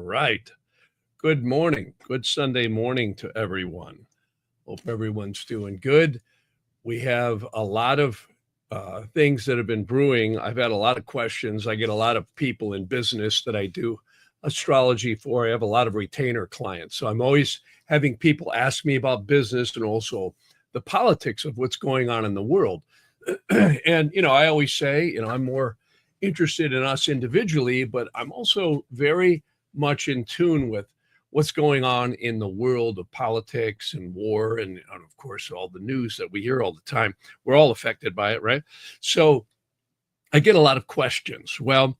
right. Good morning. Good Sunday morning to everyone. Hope everyone's doing good. We have a lot of things that have been brewing. I've had a lot of questions. I get a lot of people in business that I do astrology for. I have a lot of retainer clients. So I'm always having people ask me about business and also the politics of what's going on in the world. And, I always say, I'm more interested in us individually, but I'm also very much in tune with what's going on in the world of politics and war and of course, all the news that we hear all the time. We're all affected by it, right? So I get a lot of questions. Well,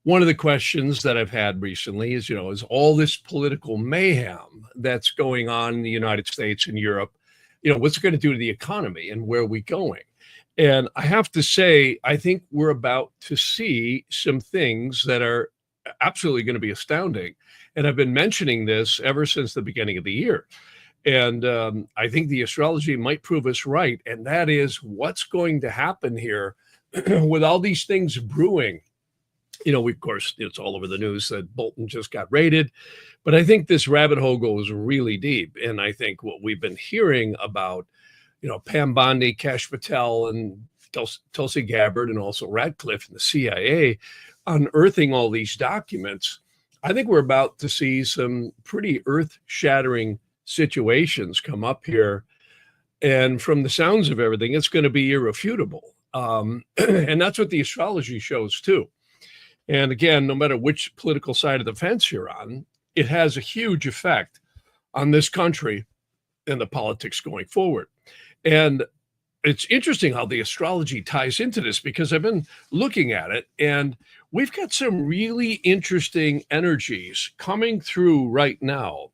one of the questions that I've had recently is, is all this political mayhem that's going on in the United States and Europe, what's it going to do to the economy and where are we going? And I have to say, I think we're about to see some things that are absolutely going to be astounding. And I've been mentioning this ever since the beginning of the year. And I think the astrology might prove us right. And that is what's going to happen here with all these things brewing. Of course, it's all over the news that Bolton just got raided. But I think this rabbit hole goes really deep. And I think what we've been hearing about, Pam Bondi, Kash Patel, and Tulsi Gabbard, and also Radcliffe and the CIA unearthing all these documents, I think we're about to see some pretty earth-shattering situations come up here. And from the sounds of everything, it's going to be irrefutable. And that's what the astrology shows too. And again, no matter which political side of the fence you're on, it has a huge effect on this country and the politics going forward. And it's interesting how the astrology ties into this because I've been looking at it and we've got some really interesting energies coming through right now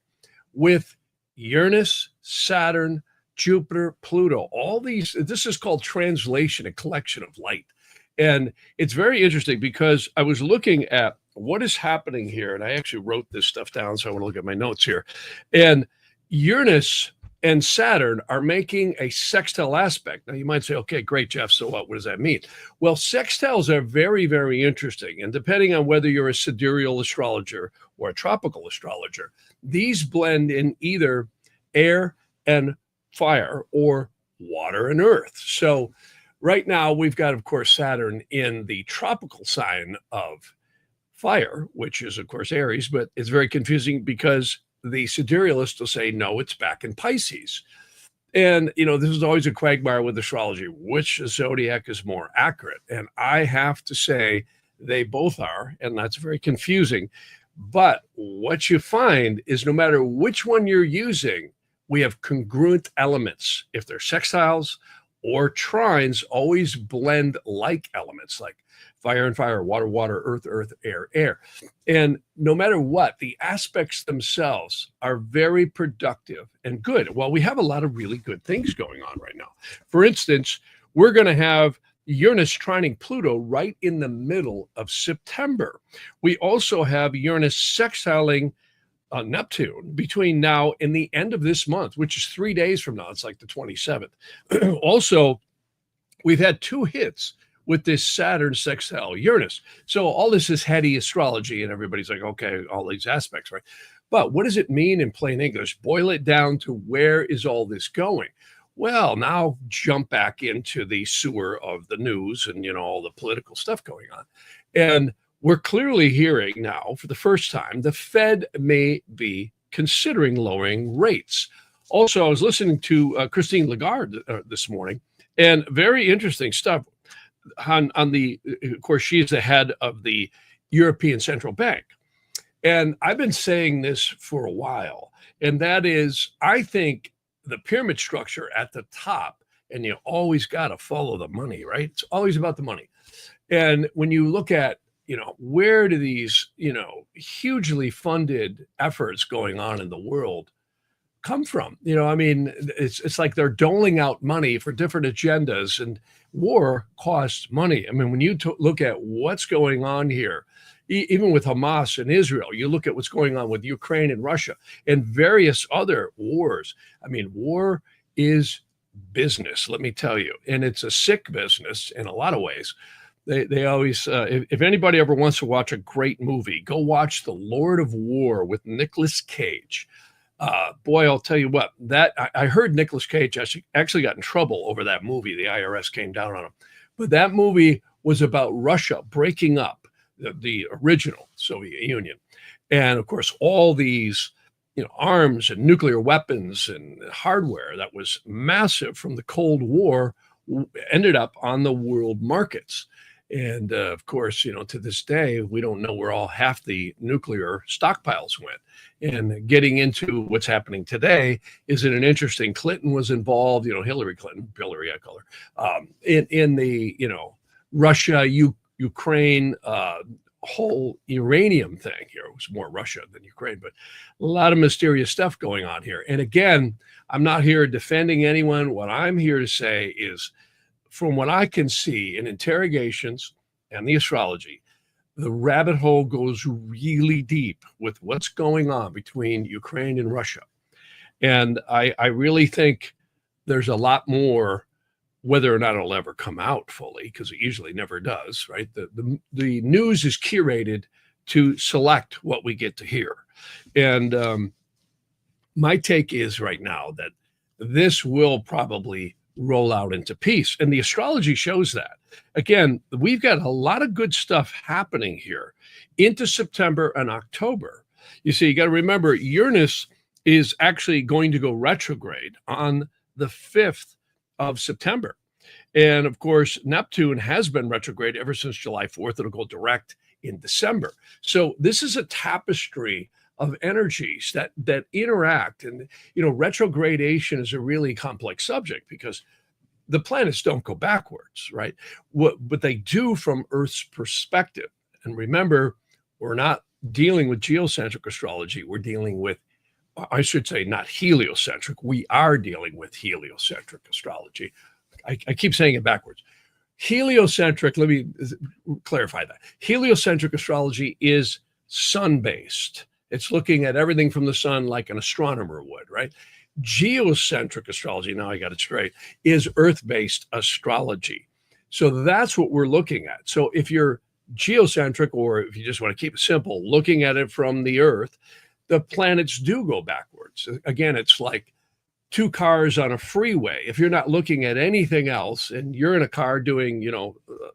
with Uranus, Saturn, Jupiter, Pluto, all these. This is called translation, a collection of light. And it's very interesting because I was looking at what is happening here. And I actually wrote this stuff down. So I want to look at my notes here. And Uranus and Saturn are making a sextile aspect. Now you might say, okay, great, Jeff. So what does that mean? Well, sextiles are very, very interesting. And depending on whether you're a sidereal astrologer or a tropical astrologer, these blend in either air and fire or water and earth. So right now we've got, of course, Saturn in the tropical sign of fire, which is, of course, Aries, but it's very confusing because the siderealists will say, no, it's back in Pisces. And, this is always a quagmire with astrology. Which zodiac is more accurate? And I have to say they both are, and that's very confusing. But what you find is no matter which one you're using, we have congruent elements. If they're sextiles or trines, always blend like elements, like fire and fire, water, water, earth, earth, air, air. And no matter what, the aspects themselves are very productive and good. Well, we have a lot of really good things going on right now. For instance, we're going to have Uranus trining Pluto right in the middle of September. We also have Uranus sextiling Neptune between now and the end of this month, which is 3 days from now. It's like the 27th. Also, we've had two hits with this Saturn sextile Uranus. So all this is heady astrology and everybody's like, okay, all these aspects, right? But what does it mean in plain English? Boil it down to where is all this going? Well, now jump back into the sewer of the news and, all the political stuff going on. And we're clearly hearing now for the first time, the Fed may be considering lowering rates. Also, I was listening to Christine Lagarde this morning, and very interesting stuff. On the, of course, she's the head of the European Central Bank. And I've been saying this for a while, and that is, I think the pyramid structure at the top, and you always got to follow the money, right? It's always about the money. And when you look at, where do these, hugely funded efforts going on in the world come from? It's like they're doling out money for different agendas, and war costs money. When you look at what's going on here, even with Hamas and Israel, you look at what's going on with Ukraine and Russia and various other wars. War is business, let me tell you. And it's a sick business in a lot of ways. They always, if anybody ever wants to watch a great movie, go watch The Lord of War with Nicolas Cage. Boy, I'll tell you what, that I heard Nicolas Cage actually got in trouble over that movie. The IRS came down on him. But that movie was about Russia breaking up the original Soviet Union. And of course, all these arms and nuclear weapons and hardware that was massive from the Cold War ended up on the world markets. And of course, to this day, we don't know where half the nuclear stockpiles went. And getting into what's happening today, isn't it interesting? Clinton was involved, Hillary Clinton, I call her, in the, Russia, Ukraine, whole uranium thing here. It was more Russia than Ukraine, but a lot of mysterious stuff going on here. And again, I'm not here defending anyone. What I'm here to say is, from what I can see in interrogations and the astrology, the rabbit hole goes really deep with what's going on between Ukraine and Russia. And I really think there's a lot more, whether or not it'll ever come out fully, because it usually never does, right? The news is curated to select what we get to hear. And my take is right now that this will probably roll out into peace. And the astrology shows that. Again, we've got a lot of good stuff happening here into September and October. You see, you got to remember, Uranus is actually going to go retrograde on the 5th of September. And of course, Neptune has been retrograde ever since July 4th. It'll go direct in December. So this is a tapestry of energies that interact. And, retrogradation is a really complex subject because the planets don't go backwards, right? But they do from Earth's perspective. And remember, we're not dealing with geocentric astrology. We're dealing with, I should say, not heliocentric. We are dealing with heliocentric astrology. I keep saying it backwards. Heliocentric, let me clarify that. Heliocentric astrology is sun-based. It's looking at everything from the sun like an astronomer would, right? Geocentric astrology, now I got it straight, is Earth-based astrology. So that's what we're looking at. So if you're geocentric, or if you just want to keep it simple, looking at it from the Earth, the planets do go backwards. Again, it's like two cars on a freeway. If you're not looking at anything else and you're in a car doing,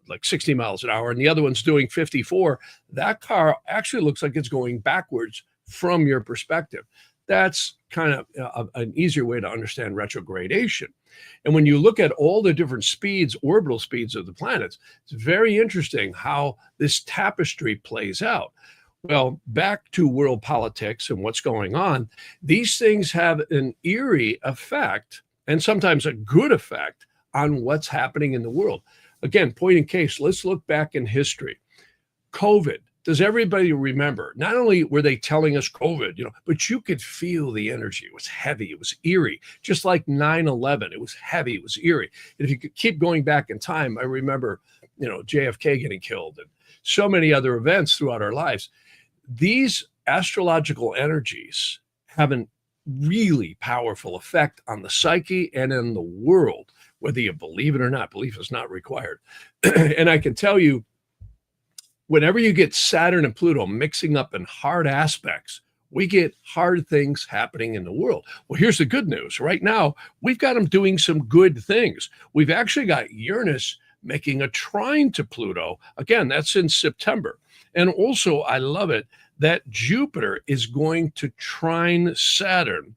like 60 miles an hour and the other one's doing 54, that car actually looks like it's going backwards from your perspective. That's kind of an easier way to understand retrogradation. And when you look at all the different speeds, orbital speeds of the planets, it's very interesting how this tapestry plays out. Well, back to world politics and what's going on, these things have an eerie effect, and sometimes a good effect, on what's happening in the world. Again, point in case, let's look back in history. COVID. Does everybody remember? Not only were they telling us COVID, but you could feel the energy. It was heavy. It was eerie. Just like 9/11, it was heavy. It was eerie. And if you could keep going back in time, I remember, JFK getting killed and so many other events throughout our lives. These astrological energies have a really powerful effect on the psyche and in the world, whether you believe it or not. Belief is not required. And I can tell you, whenever you get Saturn and Pluto mixing up in hard aspects, we get hard things happening in the world. Well, here's the good news. Right now, we've got them doing some good things. We've actually got Uranus making a trine to Pluto. Again, that's in September. And also, I love it, that Jupiter is going to trine Saturn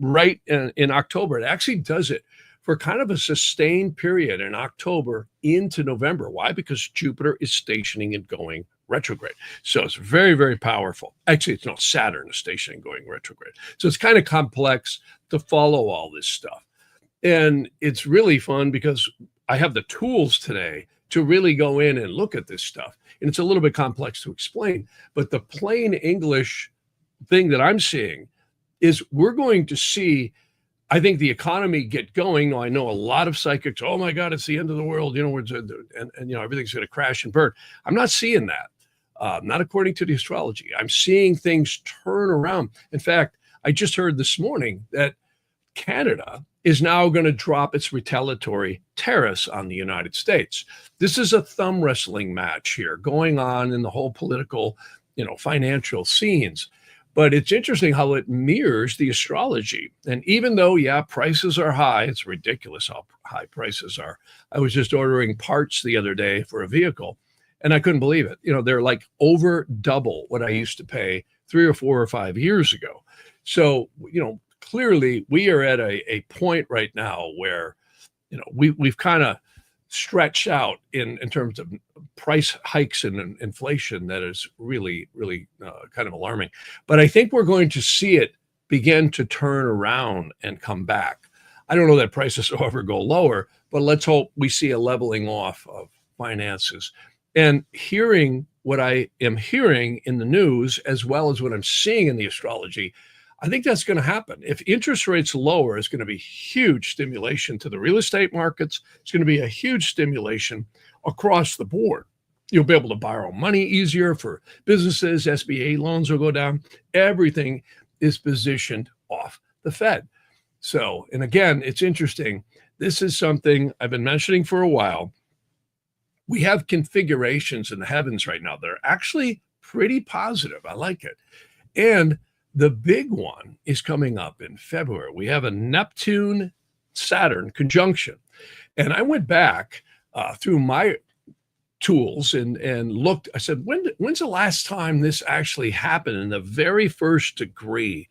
right in October. It actually does it for kind of a sustained period in October into November. Why? Because Jupiter is stationing and going retrograde. So it's very, very powerful. Actually, it's not Saturn is stationing going retrograde. So it's kind of complex to follow all this stuff. And it's really fun because I have the tools today to really go in and look at this stuff. And it's a little bit complex to explain, but the plain English thing that I'm seeing is we're going to see, I think, the economy get going. Now, I know a lot of psychics, oh my God, it's the end of the world, everything's going to crash and burn. I'm not seeing that, not according to the astrology. I'm seeing things turn around. In fact, I just heard this morning that Canada is now going to drop its retaliatory tariffs on the United States. This is a thumb wrestling match here going on in the whole political, financial scenes. But it's interesting how it mirrors the astrology. And even though, yeah, prices are high, it's ridiculous how high prices are. I was just ordering parts the other day for a vehicle, and I couldn't believe it. They're like over double what I used to pay 3 or 4 or 5 years ago. So, clearly we are at a point right now where, we've kind of stretched out in terms of price hikes and inflation that is really, really kind of alarming. But I think we're going to see it begin to turn around and come back. I don't know that prices will ever go lower, but let's hope we see a leveling off of finances. And hearing what I am hearing in the news, as well as what I'm seeing in the astrology, I think that's going to happen. If interest rates lower, it's going to be huge stimulation to the real estate markets. It's going to be a huge stimulation across the board. You'll be able to borrow money easier for businesses. SBA loans will go down. Everything is positioned off the Fed. So, and again, it's interesting. This is something I've been mentioning for a while. We have configurations in the heavens right now that are actually pretty positive. I like it. And the big one is coming up in February. We have a Neptune-Saturn conjunction. And I went back through my tools and looked. I said, when's the last time this actually happened in the very first degree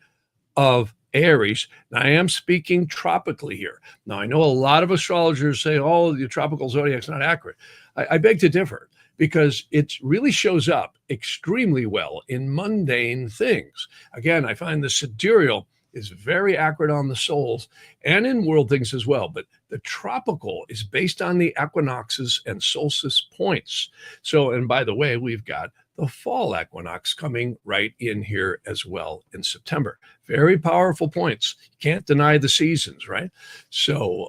of Aries? Now, I am speaking tropically here. Now, I know a lot of astrologers say, oh, the tropical zodiac's not accurate. I beg to differ, because it really shows up extremely well in mundane things. Again, I find the sidereal is very accurate on the souls and in world things as well. But the tropical is based on the equinoxes and solstice points. So, and by the way, we've got the fall equinox coming right in here as well in September. Very powerful points. You can't deny the seasons, right? So,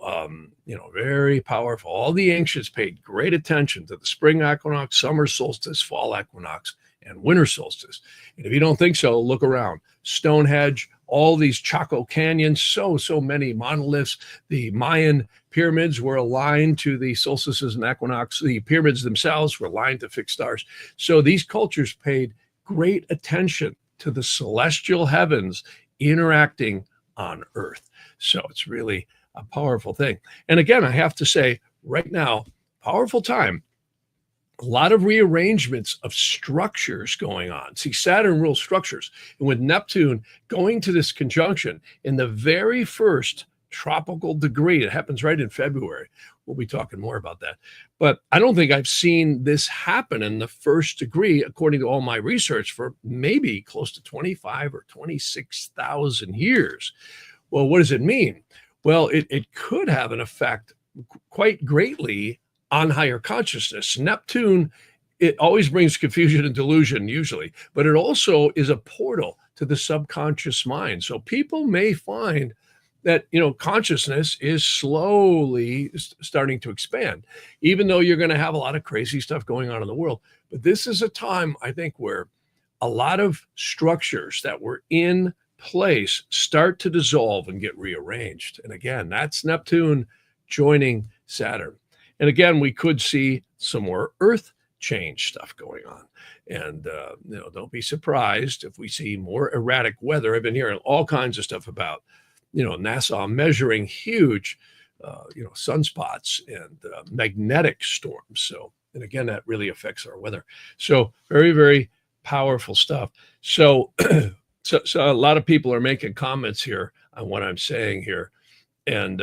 very powerful. All the ancients paid great attention to the spring equinox, summer solstice, fall equinox, and winter solstice. And if you don't think so, look around. Stonehenge, all these Chaco canyons, so many monoliths. The Mayan pyramids were aligned to the solstices and equinox. The pyramids themselves were aligned to fixed stars. So these cultures paid great attention to the celestial heavens interacting on Earth. So it's really a powerful thing. And again, I have to say right now, powerful time. A lot of rearrangements of structures going on. See, Saturn rules structures. And with Neptune going to this conjunction in the very first tropical degree, it happens right in February. We'll be talking more about that. But I don't think I've seen this happen in the first degree, according to all my research, for maybe close to 25 or 26,000 years. Well, what does it mean? Well, it could have an effect quite greatly on higher consciousness. Neptune, it always brings confusion and delusion usually, but it also is a portal to the subconscious mind. So people may find that, consciousness is slowly starting to expand, even though you're going to have a lot of crazy stuff going on in the world. But this is a time, I think, where a lot of structures that were in place start to dissolve and get rearranged. And again, that's Neptune joining Saturn. And again, we could see some more Earth change stuff going on. And, don't be surprised if we see more erratic weather. I've been hearing all kinds of stuff about, NASA measuring huge, sunspots and magnetic storms. So, and again, that really affects our weather. So very, very powerful stuff. So, so a lot of people are making comments here on what I'm saying here. And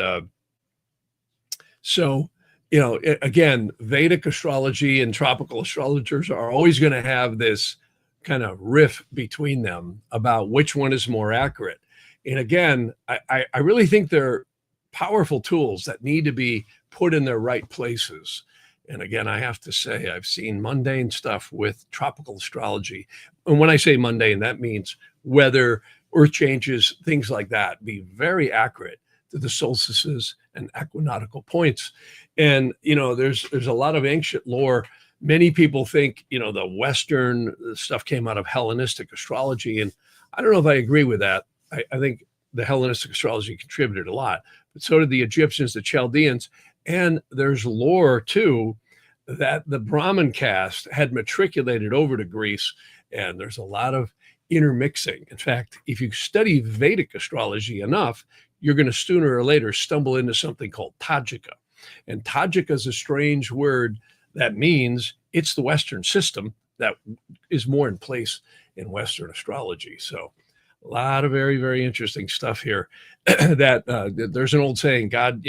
again, Vedic astrology and tropical astrologers are always going to have this kind of riff between them about which one is more accurate. And again, I really think they're powerful tools that need to be put in their right places. And again, I have to say, I've seen mundane stuff with tropical astrology. And when I say mundane, that means weather, earth changes, things like that, be very accurate to the solstices and equinoctial points. And, there's a lot of ancient lore. Many people think, the Western stuff came out of Hellenistic astrology. And I don't know if I agree with that. I think the Hellenistic astrology contributed a lot, but so did the Egyptians, the Chaldeans, and there's lore too that the Brahmin caste had matriculated over to Greece, and there's a lot of intermixing. In fact, if you study Vedic astrology enough, you're going to sooner or later stumble into something called Tajika. And Tajika is a strange word that means it's the Western system that is more in place in Western astrology. So a lot of very, very interesting stuff here. That there's an old saying, God,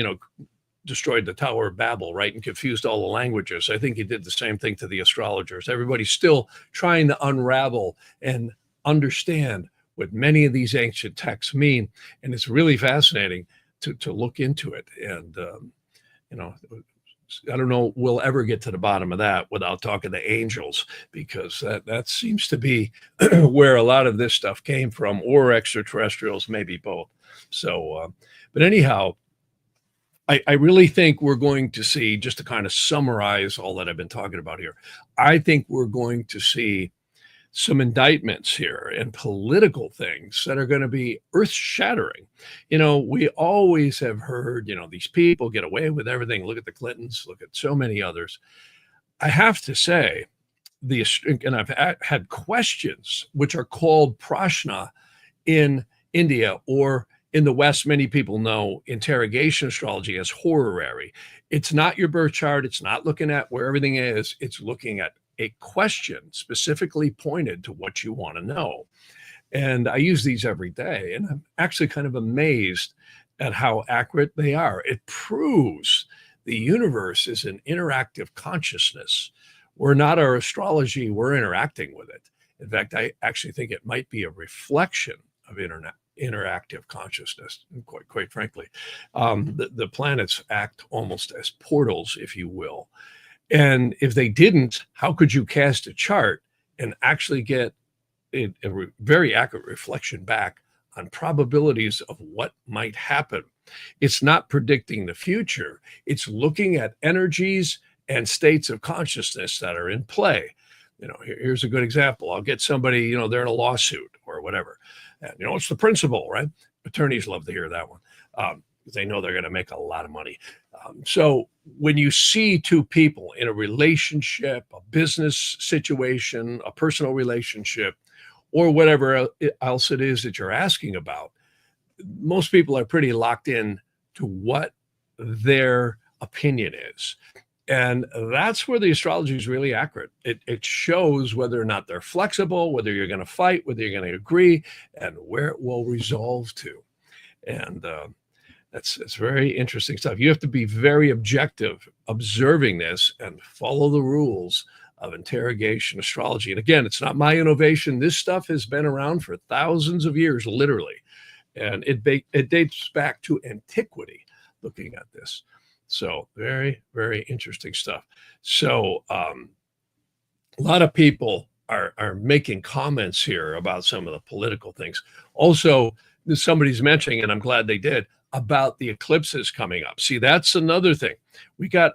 destroyed the Tower of Babel, right, and confused all the languages. I think he did the same thing to the astrologers. Everybody's still trying to unravel and understand what many of these ancient texts mean, and it's really fascinating to look into it. And I don't know we'll ever get to the bottom of that without talking to angels, because that seems to be where a lot of this stuff came from, or extraterrestrials, maybe both. So, but anyhow, I really think we're going to see, just to kind of summarize all that I've been talking about here, I think we're going to see some indictments here and political things that are going to be earth-shattering. We always have heard, these people get away with everything. Look at the Clintons, look at so many others. I have to say, and I've had questions, which are called prashna in India, or in the West, many people know interrogation astrology as horary. It's not your birth chart. It's not looking at where everything is. It's looking at a question specifically pointed to what you want to know. And I use these every day, and I'm actually kind of amazed at how accurate they are. It proves the universe is an interactive consciousness. We're not our astrology, we're interacting with it. In fact, I actually think it might be a reflection of interactive consciousness, quite frankly. The planets act almost as portals, if you will. And if they didn't, how could you cast a chart and actually get a very accurate reflection back on probabilities of what might happen? It's not predicting the future. It's looking at energies and states of consciousness that are in play. Here's a good example. I'll get somebody, they're in a lawsuit or whatever. And, it's the principle, right? Attorneys love to hear that one. They know they're going to make a lot of money. So when you see two people in a relationship, a business situation, a personal relationship, or whatever else it is that you're asking about, most people are pretty locked in to what their opinion is. And that's where the astrology is really accurate. It shows whether or not they're flexible, whether you're going to fight, whether you're going to agree, and where it will resolve to. And it's very interesting stuff. You have to be very objective observing this and follow the rules of interrogation astrology. And again, it's not my innovation. This stuff has been around for thousands of years, literally. And it dates back to antiquity, looking at this. So very, very interesting stuff. So a lot of people are making comments here about some of the political things. Also, somebody's mentioning, and I'm glad they did, about the eclipses coming up. See, that's another thing. We got,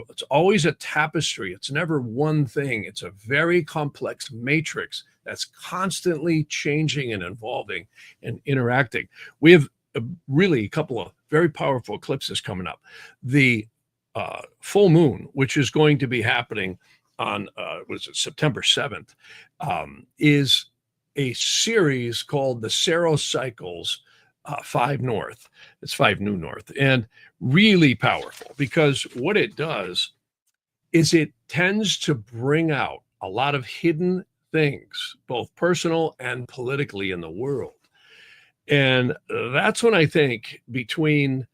it's always a tapestry. It's never one thing. It's a very complex matrix that's constantly changing and evolving and interacting. We have really a couple of very powerful eclipses coming up. The full moon, which is going to be happening on, September 7th, is a series called the Saros cycles, 5 North. It's 5 New North, and really powerful, because what it does is it tends to bring out a lot of hidden things, both personal and politically, in the world. And that's when I think between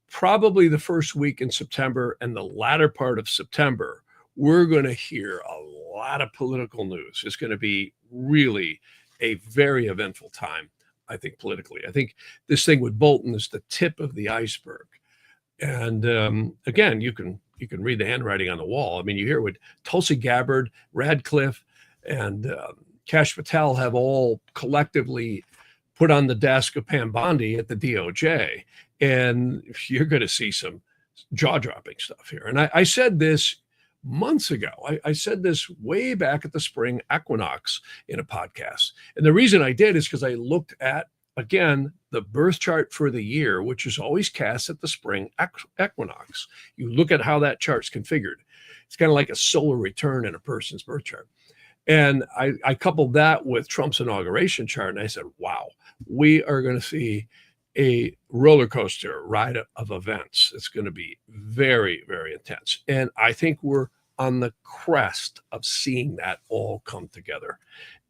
probably the first week in September and the latter part of September, we're going to hear a lot of political news. It's going to be really a very eventful time, I think, politically. I think this thing with Bolton is the tip of the iceberg. And again, you can read the handwriting on the wall. I mean, you hear what Tulsi Gabbard, Radcliffe, and Kash Patel have all collectively put on the desk of Pam Bondi at the DOJ. And you're going to see some jaw-dropping stuff here. And I said this months ago. I said this way back at the spring equinox in a podcast. And the reason I did is because I looked at again, the birth chart for the year, which is always cast at the spring equinox. You look at how that chart's configured. It's kind of like a solar return in a person's birth chart. And I coupled that with Trump's inauguration chart, and I said, wow, we are going to see a roller coaster ride of events. It's going to be very, very intense. And I think we're on the crest of seeing that all come together.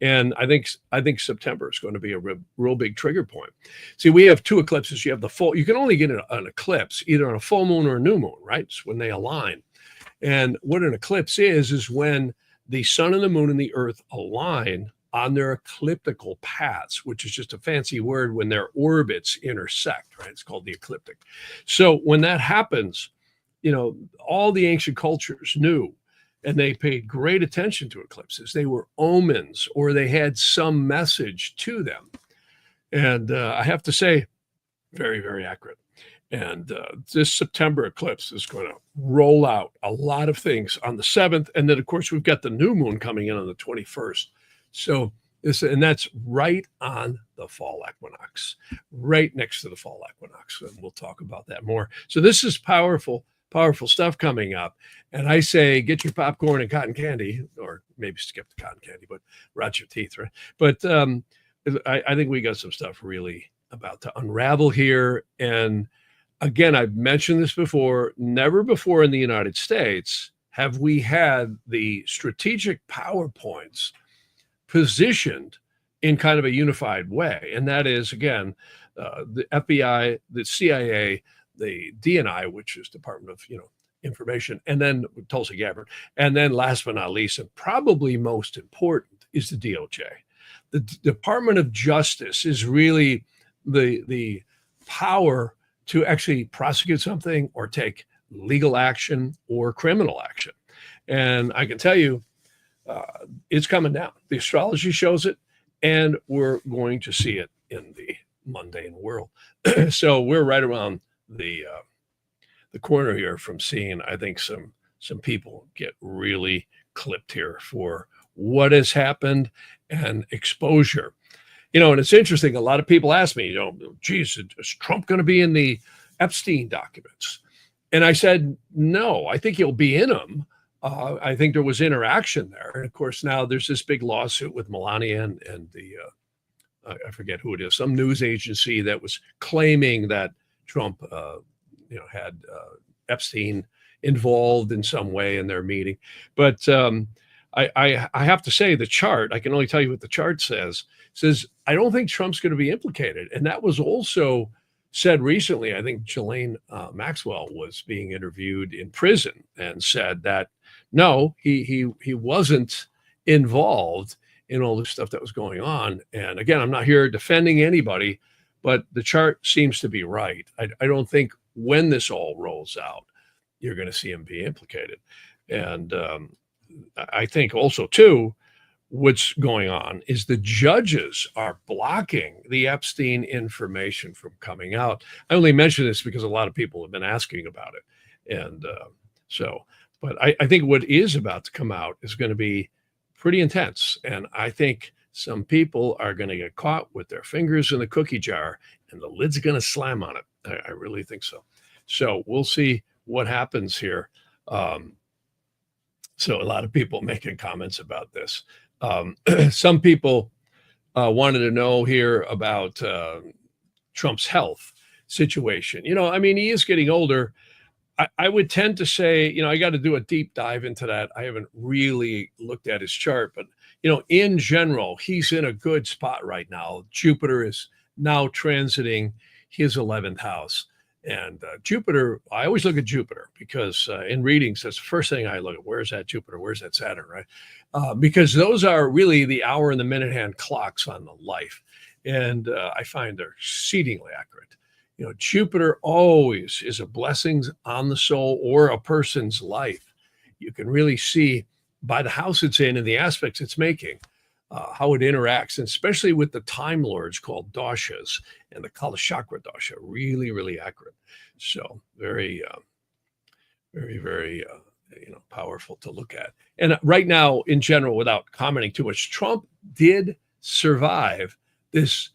And I think September is going to be a real big trigger point. See, we have two eclipses. You have the full, you can only get an eclipse either on a full moon or a new moon, right? It's when they align. And what an eclipse is when the sun and the moon and the earth align on their ecliptical paths, which is just a fancy word when their orbits intersect, right? It's called the ecliptic. So when that happens, all the ancient cultures knew, and they paid great attention to eclipses. They were omens, or they had some message to them. And I have to say, very, very accurate. And this September eclipse is going to roll out a lot of things on the 7th. And then, of course, we've got the new moon coming in on the 21st. So and that's right on the fall equinox, right next to the fall equinox. And we'll talk about that more. So this is powerful stuff coming up. And I say, get your popcorn and cotton candy, or maybe skip the cotton candy, but rot your teeth, right? But I think we got some stuff really about to unravel here. And again, I've mentioned this before, never before in the United States have we had the strategic PowerPoints positioned in kind of a unified way. And that is, again, the FBI, the CIA, the DNI, which is Department of Information, and then Tulsi Gabbard. And then last but not least, and probably most important, is the DOJ. The Department of Justice is really the power to actually prosecute something or take legal action or criminal action. And I can tell you, it's coming down. The astrology shows it, and we're going to see it in the mundane world. So we're right around the corner here from seeing, I think, some people get really clipped here for what has happened and exposure. And it's interesting. A lot of people ask me, geez, is Trump going to be in the Epstein documents? And I said, no, I think he'll be in them. I think there was interaction there. And of course, now there's this big lawsuit with Melania and the, I forget who it is, some news agency that was claiming that Trump, had Epstein involved in some way in their meeting. But I have to say, the chart, I can only tell you what the chart says, I don't think Trump's going to be implicated. And that was also said recently. I think Ghislaine Maxwell was being interviewed in prison and said that, no, he wasn't involved in all the stuff that was going on. And again, I'm not here defending anybody, but the chart seems to be right. I don't think when this all rolls out, you're going to see him be implicated. And I think also, too, what's going on is the judges are blocking the Epstein information from coming out. I only mention this because a lot of people have been asking about it. And but I think what is about to come out is going to be pretty intense. And I think some people are going to get caught with their fingers in the cookie jar, and the lid's going to slam on it. I really think so. So we'll see what happens here. So a lot of people making comments about this. Some people wanted to know here about Trump's health situation. He is getting older. I would tend to say, I got to do a deep dive into that. I haven't really looked at his chart, but, in general, he's in a good spot right now. Jupiter is now transiting his 11th house. And Jupiter, I always look at Jupiter because in readings, that's the first thing I look at. Where's that Jupiter? Where's that Saturn, right? Because those are really the hour and the minute hand clocks on the life. And I find they're exceedingly accurate. Jupiter always is a blessing on the soul or a person's life. You can really see by the house it's in and the aspects it's making, how it interacts, and especially with the time lords called doshas and the Kala Chakra dosha, really, really accurate. So very, very, very, powerful to look at. And right now, in general, without commenting too much, Trump did survive this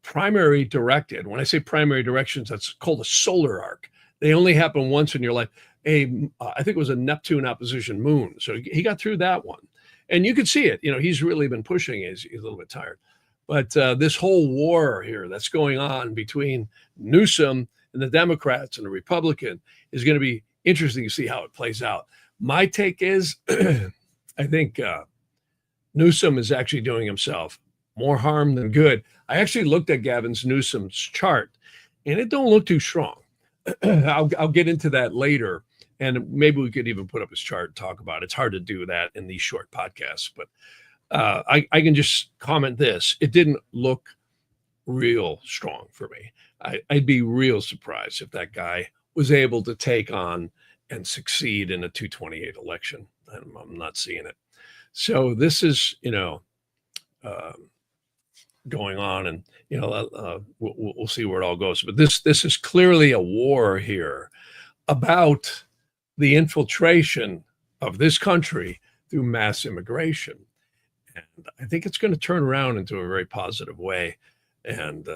primary directed. When I say primary directions, that's called a solar arc. They only happen once in your life. I think it was a Neptune opposition moon. So he got through that one. And you could see it. He's really been pushing. He's a little bit tired. But this whole war here that's going on between Newsom and the Democrats and the Republican is going to be interesting to see how it plays out. My take is I think Newsom is actually doing himself more harm than good. I actually looked at Gavin Newsom's chart, and it don't look too strong. I'll get into that later, and maybe we could even put up his chart and talk about it. It's hard to do that in these short podcasts, but I can just comment this. It didn't look real strong for me. I'd be real surprised if that guy was able to take on and succeed in a 228 election. I'm not seeing it. So this is, going on, and we'll see where it all goes. But this is clearly a war here about the infiltration of this country through mass immigration, and I think it's going to turn around into a very positive way. And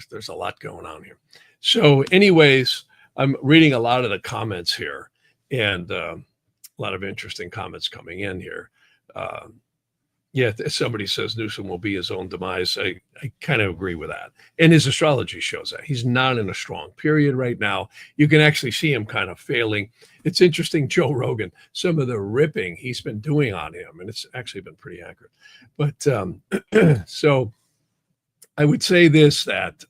there's a lot going on here. So, anyways, I'm reading a lot of the comments here, and a lot of interesting comments coming in here. Somebody says Newsom will be his own demise. I kind of agree with that. And his astrology shows that. He's not in a strong period right now. You can actually see him kind of failing. It's interesting, Joe Rogan, some of the ripping he's been doing on him, and it's actually been pretty accurate. But so I would say this, that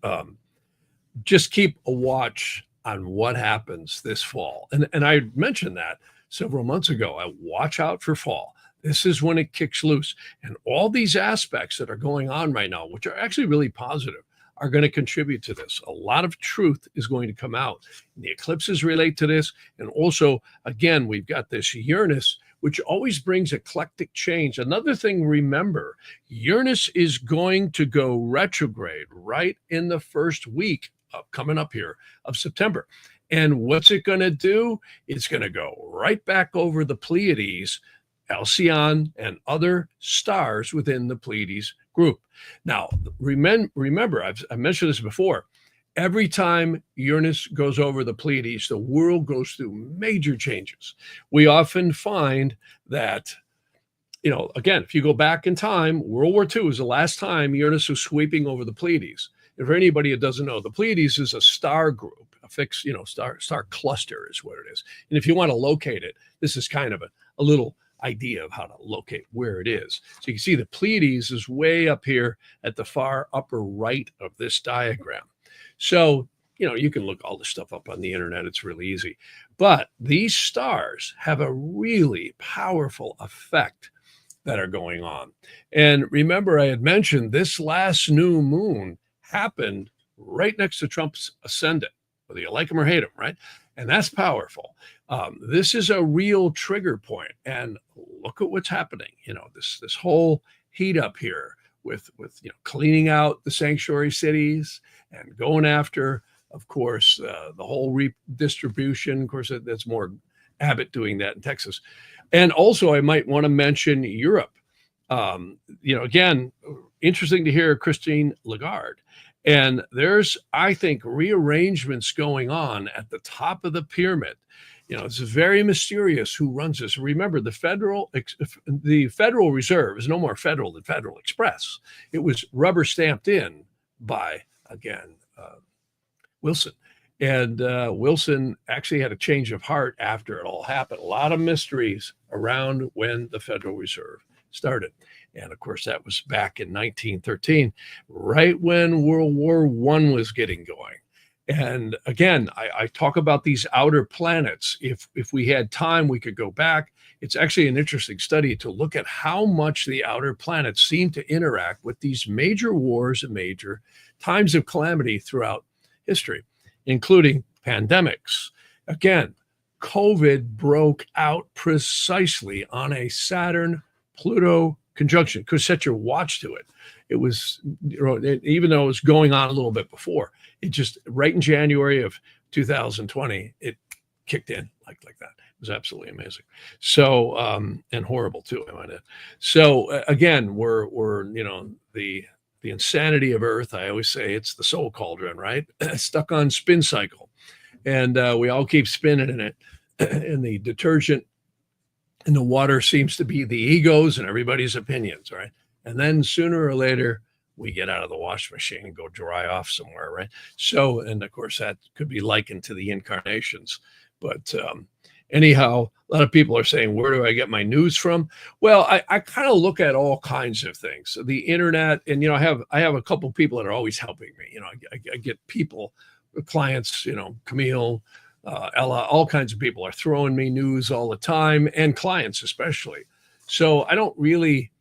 just keep a watch on what happens this fall. And I mentioned that several months ago. I watch out for fall. This is when it kicks loose. And all these aspects that are going on right now, which are actually really positive, are going to contribute to this. A lot of truth is going to come out. And the eclipses relate to this. And also, again, we've got this Uranus, which always brings eclectic change. Another thing, remember, Uranus is going to go retrograde right in the first week coming up here of September. And what's it going to do? It's going to go right back over the Pleiades, Alcyon, and other stars within the Pleiades group. Now, remember, I've mentioned this before. Every time Uranus goes over the Pleiades, the world goes through major changes. We often find that, again, if you go back in time, World War II was the last time Uranus was sweeping over the Pleiades. And for anybody who doesn't know, the Pleiades is a star group, a fixed, star cluster is what it is. And if you want to locate it, this is kind of a little idea of how to locate where it is. So you can see the Pleiades is way up here at the far upper right of this diagram. So, you can look all this stuff up on the internet. It's really easy. But these stars have a really powerful effect that are going on. And remember, I had mentioned this last new moon happened right next to Trump's ascendant, whether you like him or hate him, right? And that's powerful. This is a real trigger point. And look at what's happening. This whole heat up here with cleaning out the sanctuary cities and going after, of course, the whole redistribution. Of course, that's more Abbott doing that in Texas. And also, I might want to mention Europe. Again, interesting to hear Christine Lagarde. And there's, I think, rearrangements going on at the top of the pyramid. It's very mysterious who runs this. Remember, the Federal Reserve is no more federal than Federal Express. It was rubber stamped in by, again, Wilson. And Wilson actually had a change of heart after it all happened. A lot of mysteries around when the Federal Reserve started. And of course, that was back in 1913, right when World War I was getting going. And again, I talk about these outer planets. If we had time, we could go back. It's actually an interesting study to look at how much the outer planets seem to interact with these major wars and major times of calamity throughout history, including pandemics. Again, COVID broke out precisely on a Saturn-Pluto conjunction. Could set your watch to it. It was, even though it was going on a little bit before, it just right in January of 2020, it kicked in like that. It was absolutely amazing. So, and horrible too, I might add. So again, we're the the insanity of Earth. I always say it's the soul cauldron, right? Stuck on spin cycle. And we all keep spinning in it. And the detergent in the water seems to be the egos and everybody's opinions, right? And then sooner or later, we get out of the wash machine and go dry off somewhere, right? So, and of course, that could be likened to the incarnations. But anyhow, a lot of people are saying, where do I get my news from? Well, I kind of look at all kinds of things. The internet, and, I have a couple of people that are always helping me. I get people, clients, Camille, Ella, all kinds of people are throwing me news all the time, and clients especially. So I don't really,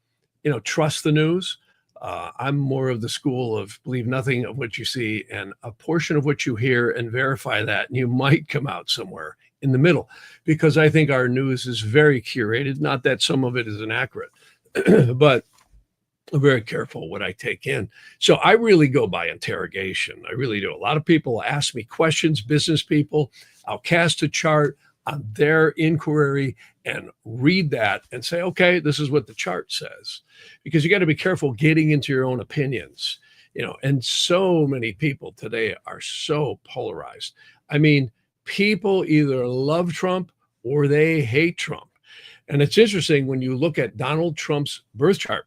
trust the news. I'm more of the school of believe nothing of what you see and a portion of what you hear, and verify that. And you might come out somewhere in the middle, because I think our news is very curated. Not that some of it is inaccurate, but I'm very careful what I take in. So I really go by interrogation. I really do. A lot of people ask me questions, business people. I'll cast a chart on their inquiry and read that and say, okay, this is what the chart says. Because you got to be careful getting into your own opinions, and so many people today are so polarized. I mean, people either love Trump or they hate Trump. And it's interesting when you look at Donald Trump's birth chart,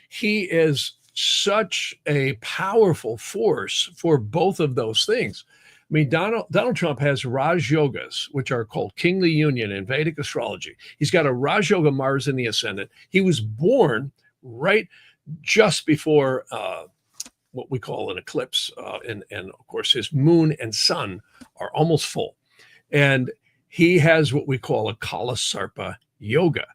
he is such a powerful force for both of those things. I mean, Donald Trump has Raj Yogas, which are called kingly union in Vedic astrology. He's got a Raj Yoga Mars in the ascendant. He was born right just before what we call an eclipse. And of course, his moon and sun are almost full. And he has what we call a Kala Sarpa yoga.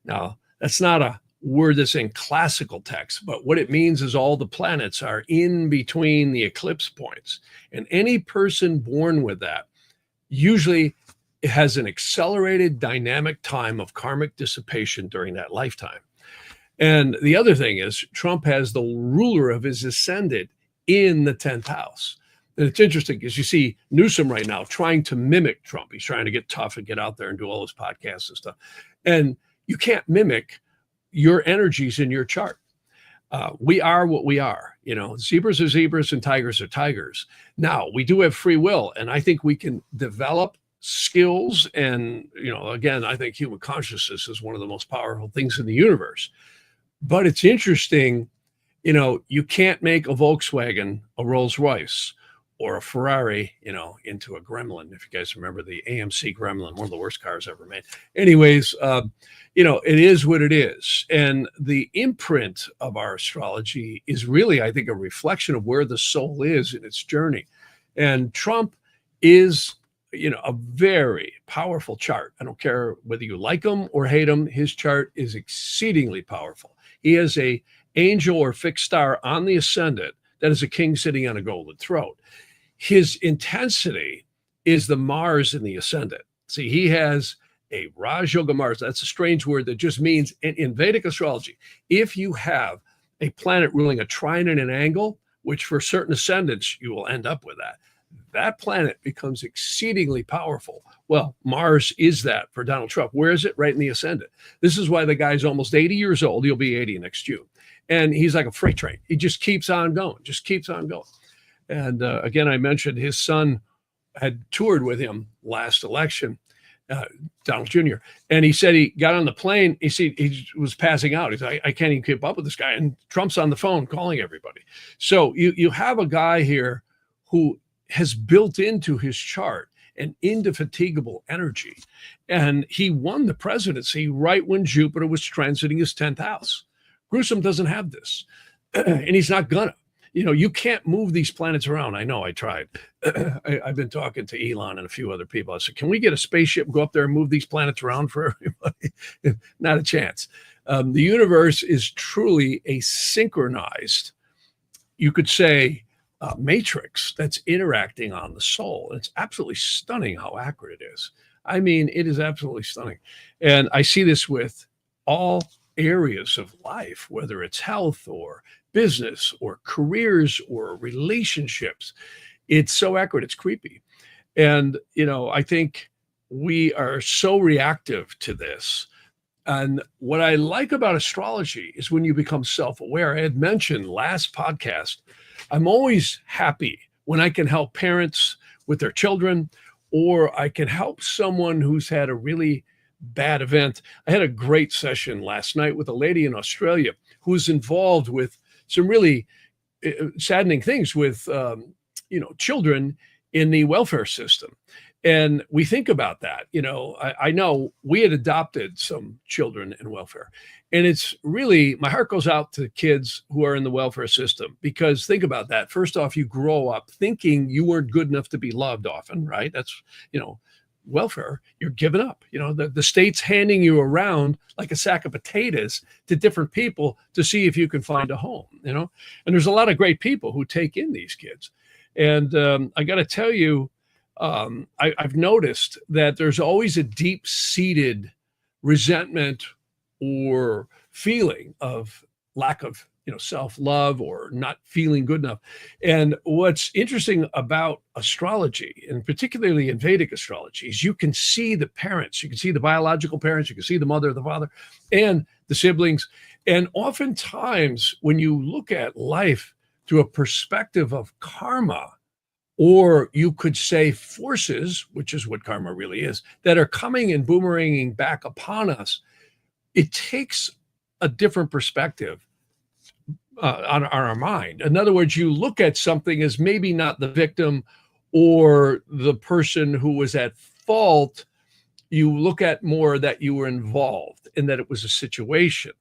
Now, that's not a word that's in classical text, but what it means is all the planets are in between the eclipse points. And any person born with that usually has an accelerated dynamic time of karmic dissipation during that lifetime. And the other thing is Trump has the ruler of his ascendant in the 10th house. And it's interesting because you see Newsom right now trying to mimic Trump. He's trying to get tough and get out there and do all his podcasts and stuff. And you can't mimic your energies in your chart. We are what we are. Zebras are zebras and tigers are tigers. Now, we do have free will, and I think we can develop skills. And, again, I think human consciousness is one of the most powerful things in the universe. But it's interesting, you can't make a Volkswagen a Rolls Royce or a Ferrari, into a Gremlin. If you guys remember the AMC Gremlin, one of the worst cars ever made. Anyways, it is what it is. And the imprint of our astrology is really, I think, a reflection of where the soul is in its journey. And Trump is, a very powerful chart. I don't care whether you like him or hate him. His chart is exceedingly powerful. He has a angel or fixed star on the ascendant that is a king sitting on a golden throne. His intensity is the Mars in the ascendant. See, he has a Raj Yoga Mars. That's a strange word that just means in Vedic astrology, if you have a planet ruling a trine and an angle, which for certain ascendants, you will end up with that planet becomes exceedingly powerful. Well, Mars is that for Donald Trump. Where is it? Right in the ascendant. This is why the guy's almost 80 years old. He'll be 80 next June. And he's like a freight train. He just keeps on going, And again, I mentioned his son had toured with him last election, Donald Jr. And he said he got on the plane. He was passing out. He's like, I can't even keep up with this guy. And Trump's on the phone calling everybody. So you have a guy here who has built into his chart an indefatigable energy. And he won the presidency right when Jupiter was transiting his 10th house. Newsom doesn't have this, and he's not gonna. You can't move these planets around. I know, I tried. I've been talking to Elon and a few other people. I said, can we get a spaceship, go up there and move these planets around for everybody? Not a chance. The universe is truly a synchronized, you could say, matrix that's interacting on the soul. And it's absolutely stunning how accurate it is. I mean, it is absolutely stunning. And I see this with all areas of life, whether it's health or business or careers or relationships. It's so accurate, it's creepy. And, I think we are so reactive to this. And what I like about astrology is when you become self-aware. I had mentioned last podcast, I'm always happy when I can help parents with their children, or I can help someone who's had a really bad event. I had a great session last night with a lady in Australia who's involved with some really saddening things with children in the welfare system. And we think about that. I know we had adopted some children in welfare. And it's really, my heart goes out to kids who are in the welfare system, because think about that. First off, you grow up thinking you weren't good enough to be loved often, right? That's, welfare, you're giving up. The state's handing you around like a sack of potatoes to different people to see if you can find a home, and there's a lot of great people who take in these kids. And I got to tell you, I've noticed that there's always a deep-seated resentment or feeling of lack of self-love or not feeling good enough. And what's interesting about astrology, and particularly in Vedic astrology, is you can see the parents, you can see the biological parents, you can see the mother, the father, and the siblings. And oftentimes when you look at life through a perspective of karma, or you could say forces, which is what karma really is, that are coming and boomeranging back upon us, it takes a different perspective on our mind. In other words, you look at something as maybe not the victim or the person who was at fault. You look at more that you were involved and that it was a situation.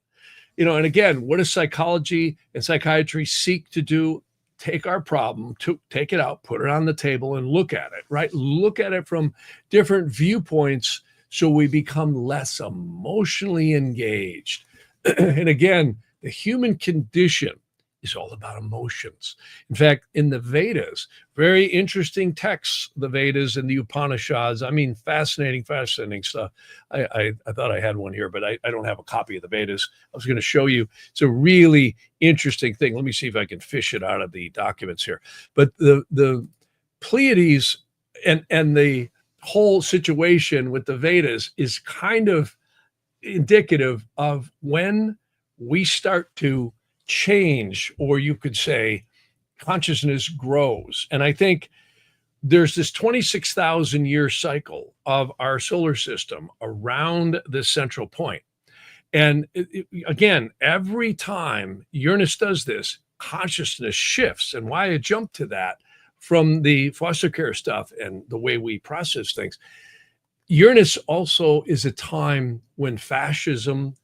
And again, what does psychology and psychiatry seek to do? Take our problem, take it out, put it on the table and look at it, right? Look at it from different viewpoints so we become less emotionally engaged. And again, the human condition is all about emotions. In fact, in the Vedas, very interesting texts, the Vedas and the Upanishads. I mean, fascinating stuff. I thought I had one here, but I don't have a copy of the Vedas. I was going to show you. It's a really interesting thing. Let me see if I can fish it out of the documents here. But the Pleiades and the whole situation with the Vedas is kind of indicative of when we start to change, or you could say consciousness grows. And I think there's this 26,000 year cycle of our solar system around this central point. And again, every time Uranus does this, consciousness shifts. And why I jumped to that from the foster care stuff and the way we process things, Uranus also is a time when fascism,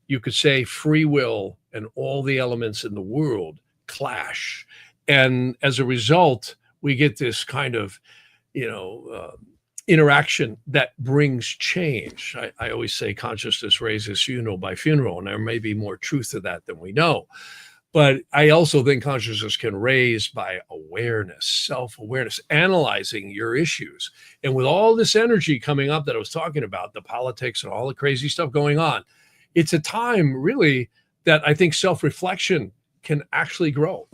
you could say free will, and all the elements in the world clash. And as a result, we get this kind of, interaction that brings change. I always say consciousness raises funeral by funeral, and there may be more truth to that than we know. But I also think consciousness can raise by awareness, self-awareness, analyzing your issues. And with all this energy coming up that I was talking about, the politics and all the crazy stuff going on, it's a time really that I think self-reflection can actually grow.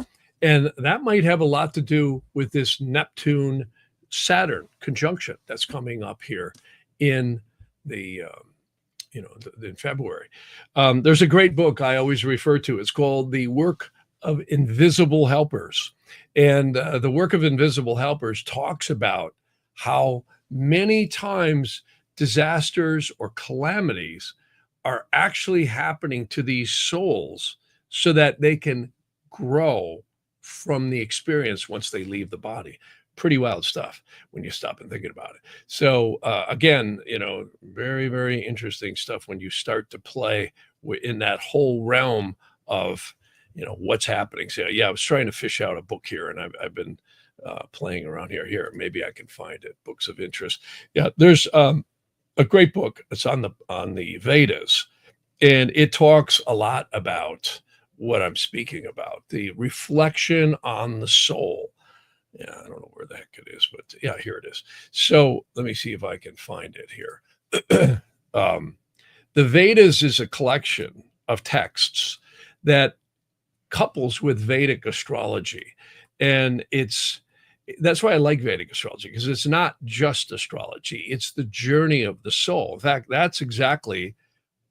And that might have a lot to do with this Neptune-Saturn conjunction that's coming up here in in February. There's a great book I always refer to. It's called The Work of Invisible Helpers. And the Work of Invisible Helpers talks about how many times disasters or calamities are actually happening to these souls so that they can grow from the experience once they leave the body. Pretty wild stuff when you stop and thinking about it. So again, very, very interesting stuff when you start to play in that whole realm of, what's happening. So yeah, I was trying to fish out a book here, and I've been playing around here. Maybe I can find it. Books of interest. Yeah, there's a great book. It's on the Vedas, and it talks a lot about what I'm speaking about, the reflection on the soul. Yeah, I don't know where the heck it is, but yeah, here it is. So let me see if I can find it here. The Vedas is a collection of texts that couples with Vedic astrology. And that's why I like Vedic astrology, because it's not just astrology, it's the journey of the soul. In fact, that's exactly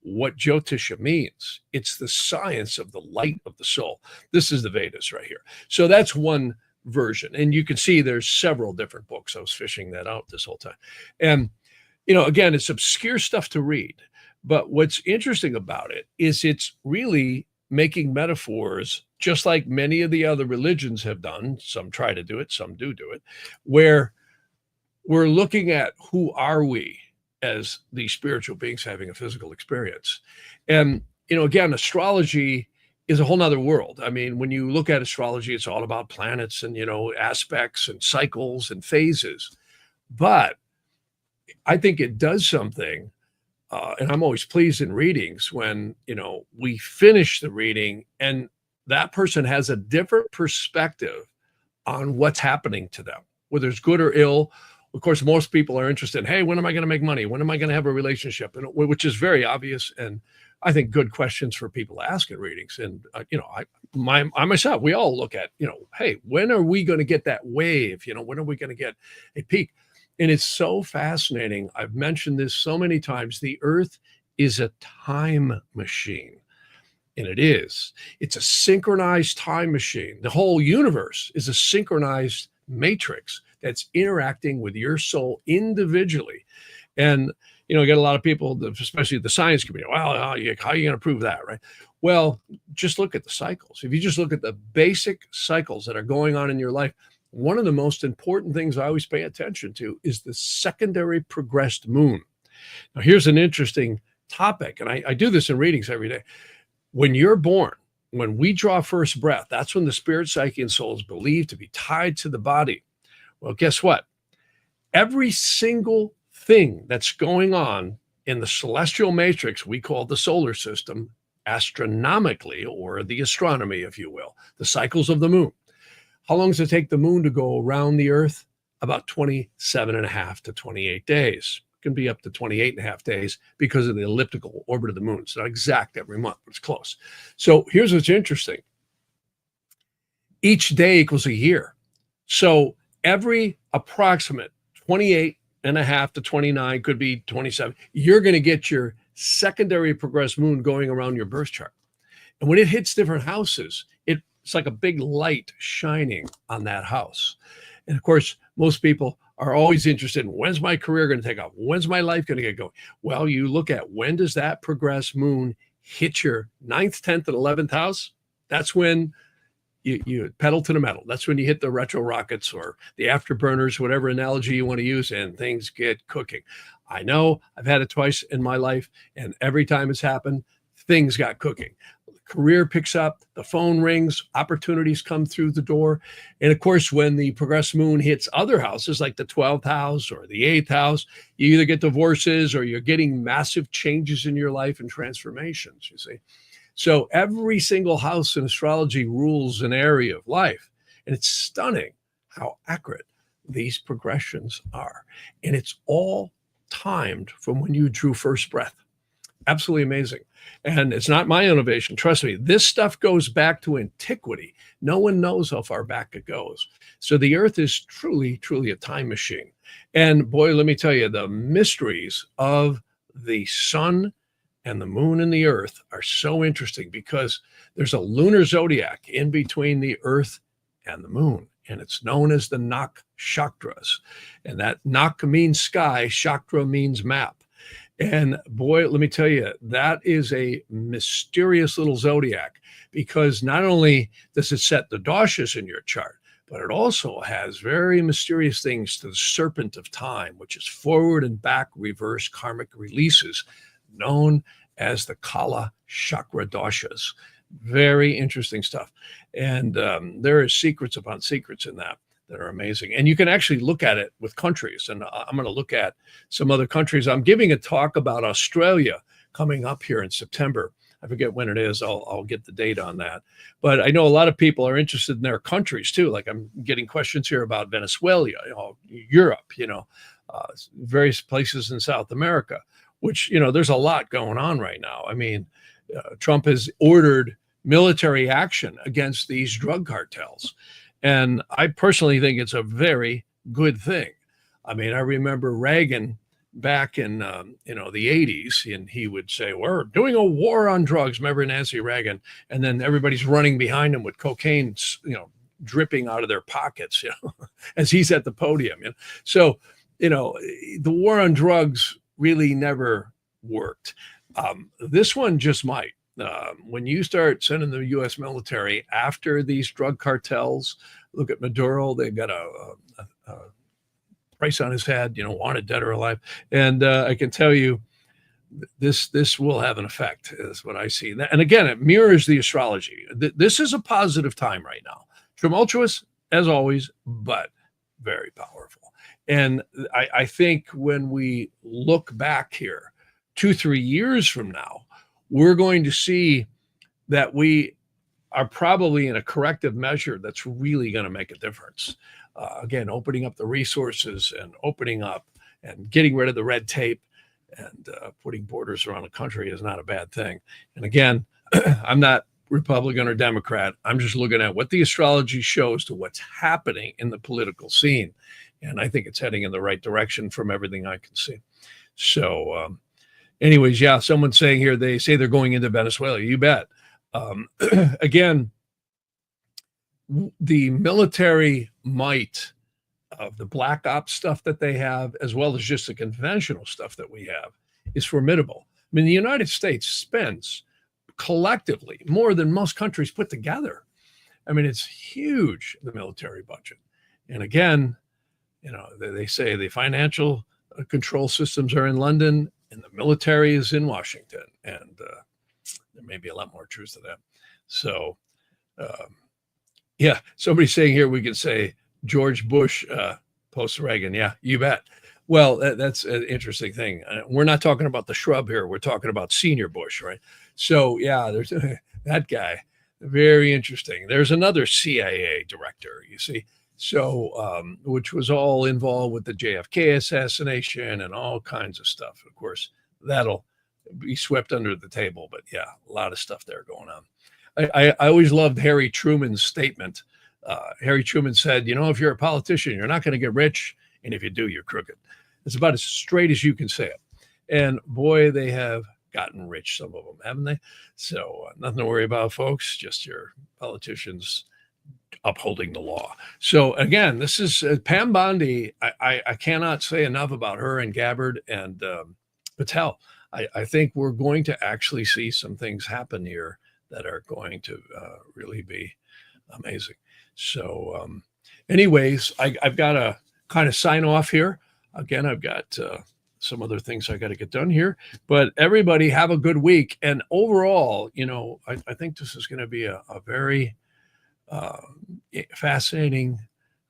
what Jyotisha means. It's the science of the light of the soul. This is the Vedas right here. So that's one version. And you can see there's several different books. I was fishing that out this whole time. And, again, it's obscure stuff to read. But what's interesting about it is it's really making metaphors, just like many of the other religions have done. Some try to do it, some do it, where we're looking at who are we as these spiritual beings having a physical experience. And, again, astrology is a whole nother world. I mean, when you look at astrology, it's all about planets and, aspects and cycles and phases. But I think it does something, and I'm always pleased in readings when, we finish the reading and that person has a different perspective on what's happening to them, whether it's good or ill. Of course, most people are interested in, hey, when am I going to make money? When am I going to have a relationship? And which is very obvious. And I think good questions for people to ask in readings. And, I myself, we all look at, hey, when are we going to get that wave? When are we going to get a peak? And it's so fascinating. I've mentioned this so many times. The Earth is a time machine. And it is. It's a synchronized time machine. The whole universe is a synchronized matrix that's interacting with your soul individually. And, I get a lot of people, especially the science community, well, how are you going to prove that, right? Well, just look at the cycles. If you just look at the basic cycles that are going on in your life, one of the most important things I always pay attention to is the secondary progressed moon. Now, here's an interesting topic, and I do this in readings every day. When you're born, when we draw first breath, that's when the spirit, psyche, and soul is believed to be tied to the body. Well, guess what? Every single thing that's going on in the celestial matrix we call the solar system, astronomically, or the astronomy, if you will, the cycles of the moon. How long does it take the moon to go around the Earth? About 27 and a half to 28 days. It can be up to 28 and a half days because of the elliptical orbit of the moon. It's not exact every month, but it's close. So here's what's interesting. Each day equals a year. So every approximate 28 and a half to 29, could be 27, you're going to get your secondary progressed moon going around your birth chart. And when it hits different houses, it's like a big light shining on that house. And of course, most people are always interested in, when's my career going to take off? When's my life going to get going? Well, you look at, when does that progressed moon hit your 9th, 10th, and 11th house? That's when you pedal to the metal. That's when you hit the retro rockets or the afterburners, whatever analogy you want to use, and things get cooking. I know I've had it twice in my life, and every time it's happened, things got cooking. Career picks up, the phone rings, opportunities come through the door. And of course, when the progressed moon hits other houses like the 12th house or the 8th house, you either get divorces or you're getting massive changes in your life and transformations, you see. So every single house in astrology rules an area of life. And it's stunning how accurate these progressions are. And it's all timed from when you drew first breath. Absolutely amazing. And it's not my innovation. Trust me, this stuff goes back to antiquity. No one knows how far back it goes. So the Earth is truly, truly a time machine. And boy, let me tell you, the mysteries of the sun and the moon and the Earth are so interesting because there's a lunar zodiac in between the Earth and the moon. And it's known as the nakshatras. And that nak means sky, shaktra means map. And boy, let me tell you, that is a mysterious little zodiac because not only does it set the doshas in your chart, but it also has very mysterious things to the serpent of time, which is forward and back reverse karmic releases, known as the Kala chakra doshas. Very interesting stuff. And there are secrets upon secrets in that are amazing. And you can actually look at it with countries. And I'm going to look at some other countries. I'm giving a talk about Australia coming up here in September. I forget when it is. I'll get the date on that. But I know a lot of people are interested in their countries too. Like I'm getting questions here about Venezuela, Europe, various places in South America, which, there's a lot going on right now. I mean, Trump has ordered military action against these drug cartels. And I personally think it's a very good thing. I mean, I remember Reagan back in the 80s, and he would say, we're doing a war on drugs. Remember Nancy Reagan? And then everybody's running behind him with cocaine, dripping out of their pockets, as he's at the podium. So, the war on drugs really never worked. This one just might. When you start sending the U.S. military after these drug cartels, look at Maduro, they've got a price on his head, wanted dead or alive. And I can tell you, this will have an effect, is what I see. And again, it mirrors the astrology. This is a positive time right now. Tumultuous, as always, but very powerful. And I think when we look back here 2-3 years from now, we're going to see that we are probably in a corrective measure that's really going to make a difference. Again, opening up the resources and opening up and getting rid of the red tape and putting borders around the country is not a bad thing. And again, I'm not Republican or Democrat. I'm just looking at what the astrology shows to what's happening in the political scene. And I think it's heading in the right direction from everything I can see. So anyways, yeah, someone's saying here, they say they're going into Venezuela. You bet. Again, the military might of the black ops stuff that they have, as well as just the conventional stuff that we have, is formidable. I mean, the United States spends collectively more than most countries put together. I mean, it's huge, the military budget. And again, they say the financial control systems are in London and the military is in Washington. And there may be a lot more truth to that. So, yeah, somebody's saying here we could say George Bush post Reagan. Yeah, you bet. Well, that's an interesting thing. We're not talking about the shrub here. We're talking about Senior Bush, right? So, yeah, there's that guy. Very interesting. There's another CIA director, you see. So, which was all involved with the JFK assassination and all kinds of stuff. Of course, that'll be swept under the table. But yeah, a lot of stuff there going on. I always loved Harry Truman's statement. Harry Truman said, if you're a politician, you're not going to get rich. And if you do, you're crooked. It's about as straight as you can say it. And boy, they have gotten rich, some of them, haven't they? So nothing to worry about, folks. Just your politicians upholding the law. So again, this is Pam Bondi. I cannot say enough about her and Gabbard and Patel. I think we're going to actually see some things happen here that are going to really be amazing. So anyways, I've got to kind of sign off here. Again, I've got some other things I got to get done here, but everybody have a good week. And overall, I think this is going to be a very fascinating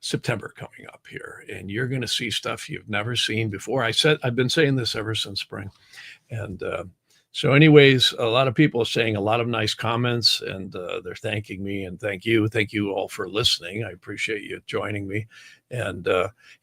September coming up here, and you're going to see stuff you've never seen before. I've been saying this ever since spring. And so anyways, a lot of people are saying a lot of nice comments, and they're thanking me, and thank you all for listening. I appreciate you joining me. And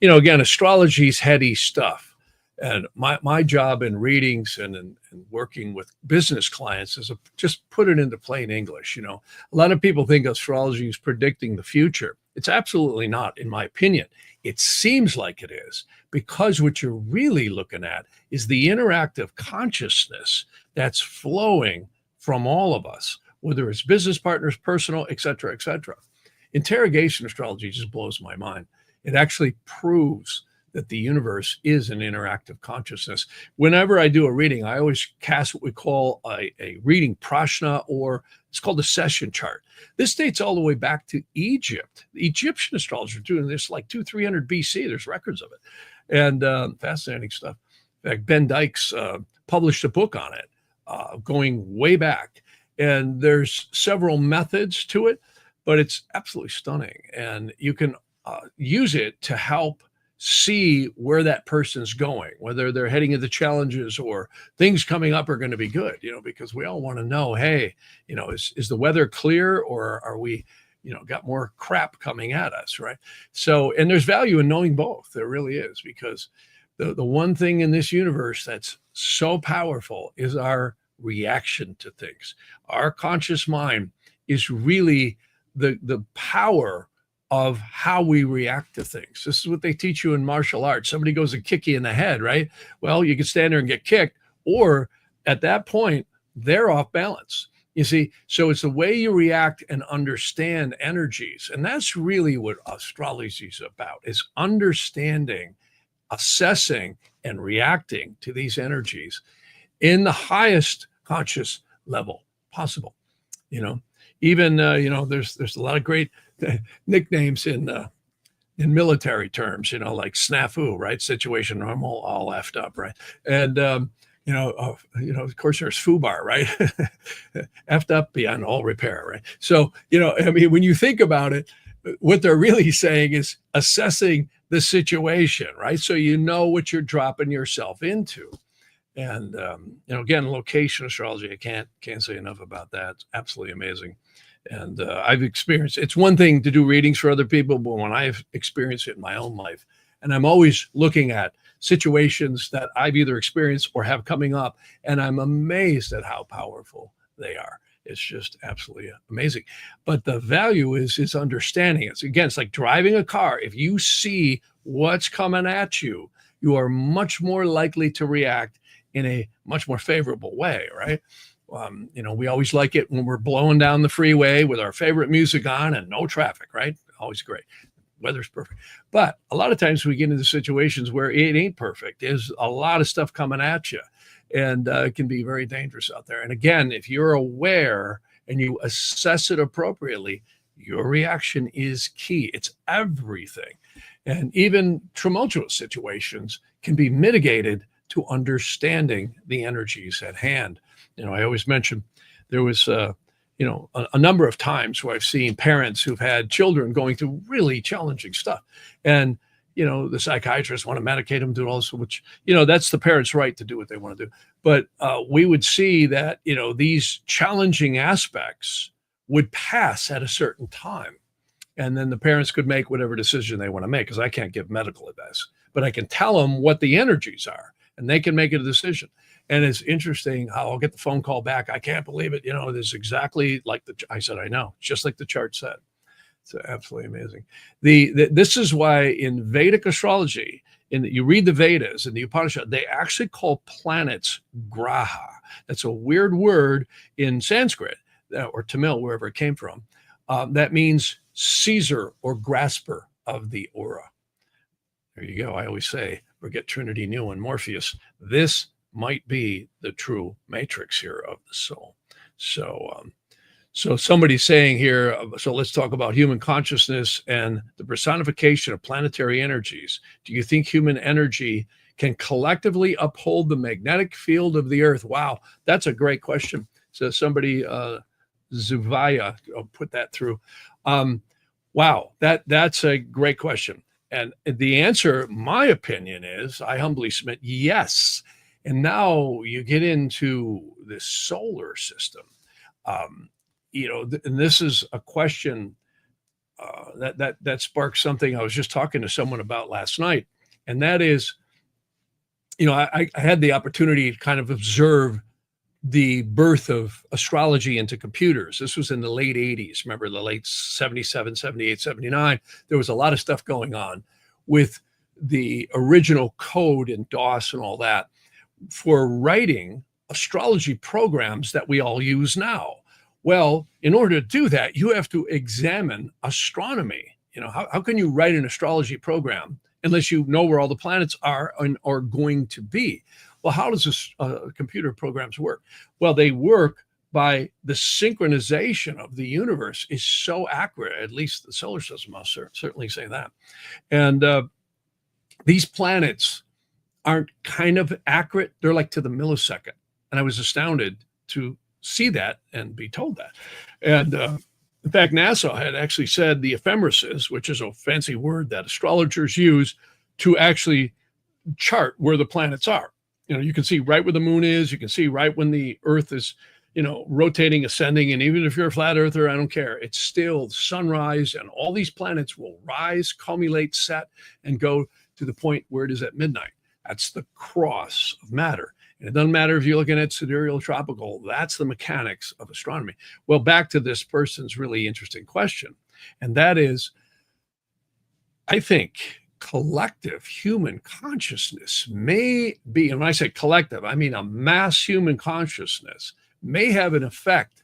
again, astrology's heady stuff, and my job in readings and working with business clients is just put it into plain English. A lot of people think astrology is predicting the future. It's absolutely not, in my opinion. It seems like it is, because what you're really looking at is the interactive consciousness that's flowing from all of us, whether it's business partners, personal, et cetera, et cetera. Interrogation astrology just blows my mind. It actually proves that the universe is an interactive consciousness. Whenever I do a reading, I always cast what we call a reading prashna, or it's called a session chart. This dates all the way back to Egypt. The Egyptian astrologers are doing this like 200-300 BC. There's records of it. And fascinating stuff. In fact, Ben Dykes published a book on it, going way back. And there's several methods to it, but it's absolutely stunning. And you can use it to help see where that person's going, whether they're heading into challenges or things coming up are going to be good, because we all want to know, hey, is the weather clear, or are we, got more crap coming at us, right? So, and there's value in knowing both. There really is, because the one thing in this universe that's so powerful is our reaction to things. Our conscious mind is really the power of how we react to things. This is what they teach you in martial arts. Somebody goes and kick you in the head, right? Well, you can stand there and get kicked, or at that point, they're off balance. You see, so it's the way you react and understand energies. And that's really what astrology is about, is understanding, assessing, and reacting to these energies in the highest conscious level possible. Even there's a lot of great nicknames in military terms, like snafu, right? Situation normal, all effed up, right? And of course, there's FUBAR, right? Effed up beyond all repair, right? So, when you think about it, what they're really saying is assessing the situation, right? So you know what you're dropping yourself into. And again, location astrology, I can't say enough about that. It's absolutely amazing. And I've experienced, it's one thing to do readings for other people, but when I've experienced it in my own life, and I'm always looking at situations that I've either experienced or have coming up, and I'm amazed at how powerful they are. It's just absolutely amazing. But the value is understanding it. So again, it's like driving a car. If you see what's coming at you, you are much more likely to react in a much more favorable way, right? We always like it when we're blowing down the freeway with our favorite music on and no traffic, right? Always great. Weather's perfect. But a lot of times we get into situations where it ain't perfect. There's a lot of stuff coming at you, and it can be very dangerous out there. And again, if you're aware and you assess it appropriately, your reaction is key. It's everything. And even tumultuous situations can be mitigated to understanding the energies at hand. I always mention there was a number of times where I've seen parents who've had children going through really challenging stuff. And, the psychiatrists want to medicate them, do all this, which, that's the parents' right to do what they want to do. But we would see that, these challenging aspects would pass at a certain time. And then the parents could make whatever decision they want to make, because I can't give medical advice, but I can tell them what the energies are, and they can make a decision. And it's interesting how I'll get the phone call back. I can't believe it. This is exactly like I said, I know, just like the chart said. It's absolutely amazing. This is why in Vedic astrology, you read the Vedas and the Upanishad, they actually call planets graha. That's a weird word in Sanskrit or Tamil, wherever it came from. That means seizer or grasper of the aura. There you go. I always say, forget Trinity, Neo, and Morpheus. This might be the true matrix here of the soul. So somebody's saying here, so let's talk about human consciousness and the personification of planetary energies. Do you think human energy can collectively uphold the magnetic field of the earth? Wow, that's a great question. So somebody, Zuvaya, put that through. Wow, that's a great question. And the answer, my opinion is, I humbly submit, yes. And now you get into the solar system. And this is a question that sparks something I was just talking to someone about last night. And that is, I had the opportunity to kind of observe the birth of astrology into computers. This was in the late 80s. Remember, the late 77, 78, 79. There was a lot of stuff going on with the original code in DOS and all that for writing astrology programs that we all use now. Well, in order to do that, you have to examine astronomy. How can you write an astrology program unless you know where all the planets are and are going to be? Well, how does this computer programs work? Well, they work by the synchronization of the universe is so accurate. At least the solar system, I'll certainly say that. And these planets aren't kind of accurate. They're like to the millisecond. And I was astounded to see that and be told that. And in fact, NASA had actually said the ephemeris, which is a fancy word that astrologers use to actually chart where the planets are. You can see right where the moon is. You can see right when the Earth is, rotating, ascending. And even if you're a flat earther, I don't care. It's still sunrise, and all these planets will rise, culminate, set, and go to the point where it is at midnight. That's the cross of matter. And it doesn't matter if you're looking at sidereal, tropical. That's the mechanics of astronomy. Well, back to this person's really interesting question. And that is, I think collective human consciousness may be, and when I say collective, I mean a mass human consciousness may have an effect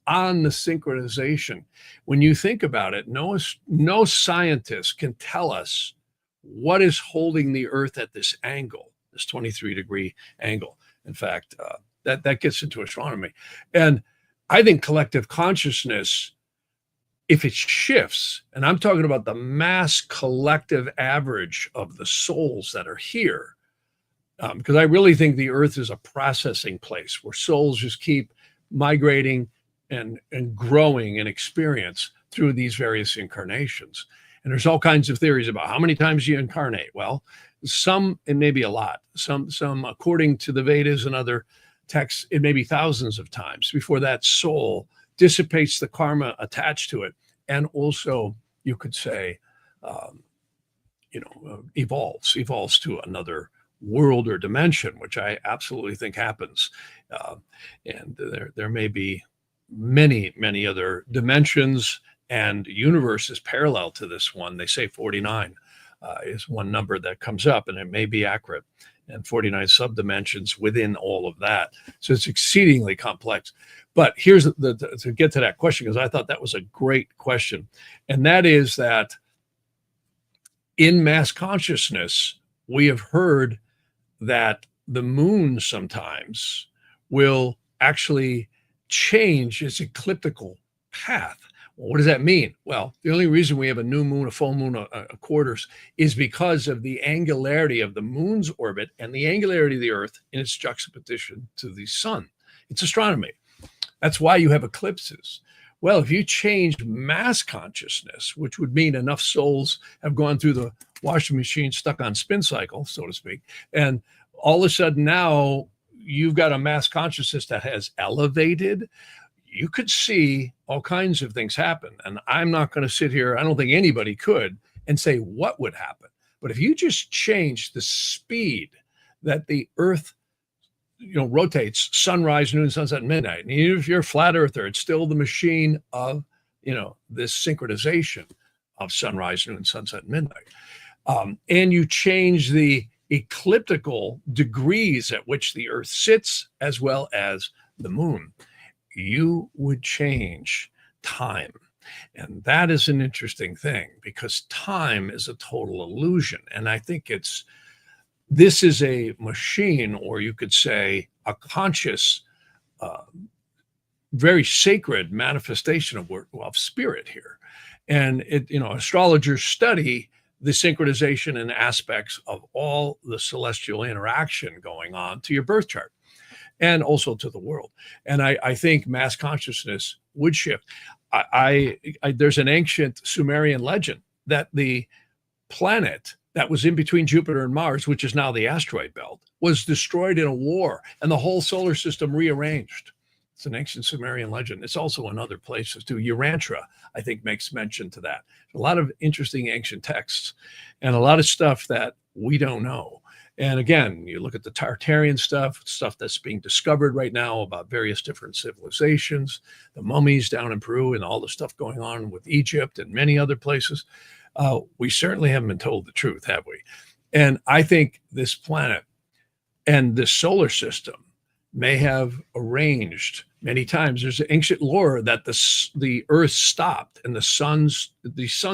on the synchronization. When you think about it, no scientist can tell us what is holding the Earth at this angle, this 23-degree angle. In fact, that gets into astronomy. And I think collective consciousness, if it shifts, and I'm talking about the mass collective average of the souls that are here, because I really think the Earth is a processing place where souls just keep migrating and growing in experience through these various incarnations. And there's all kinds of theories about how many times you incarnate. Well, some, it may be a lot. Some, according to the Vedas and other texts, it may be thousands of times before that soul dissipates the karma attached to it, and also, you could say, evolves to another world or dimension, which I absolutely think happens. And there may be many other dimensions and universes parallel to this one. They say 49 is one number that comes up, and it may be accurate, and 49 subdimensions within all of that. So it's exceedingly complex. But here's to get to that question, because I thought that was a great question. And that is that in mass consciousness, we have heard that the moon sometimes will actually change its ecliptical path. Well, what does that mean? Well, the only reason we have a new moon, a full moon, a quarters is because of the angularity of the moon's orbit and the angularity of the Earth in its juxtaposition to the sun. It's astronomy. That's why you have eclipses. Well, if you change mass consciousness, which would mean enough souls have gone through the washing machine stuck on spin cycle, so to speak, and all of a sudden now you've got a mass consciousness that has elevated, you could see all kinds of things happen. And I'm not going to sit here, I don't think anybody could, and say what would happen. But if you just change the speed that the Earth rotates, sunrise, noon, sunset, midnight, and even if you're a flat earther, it's still the machine of this synchronization of sunrise, noon, sunset, midnight. And you change the ecliptical degrees at which the Earth sits, as well as the moon, you would change time. And that is an interesting thing, because time is a total illusion. And I think this is a machine, or you could say a conscious, very sacred manifestation of spirit here. And astrologers study the synchronization and aspects of all the celestial interaction going on to your birth chart, and also to the world. And I think mass consciousness would shift. There's an ancient Sumerian legend that the planet that was in between Jupiter and Mars, which is now the asteroid belt, was destroyed in a war, and the whole solar system rearranged. It's an ancient Sumerian legend. It's also in other places too. 𝐸𝐻𝐿, I think, makes mention to that. A lot of interesting ancient texts, and a lot of stuff that we don't know. And again, you look at the Tartarian stuff that's being discovered right now about various different civilizations, the mummies down in Peru, and all the stuff going on with Egypt and many other places. We certainly haven't been told the truth, have we? And I think this planet and this solar system may have arranged many times. There's an ancient lore that the Earth stopped and the sun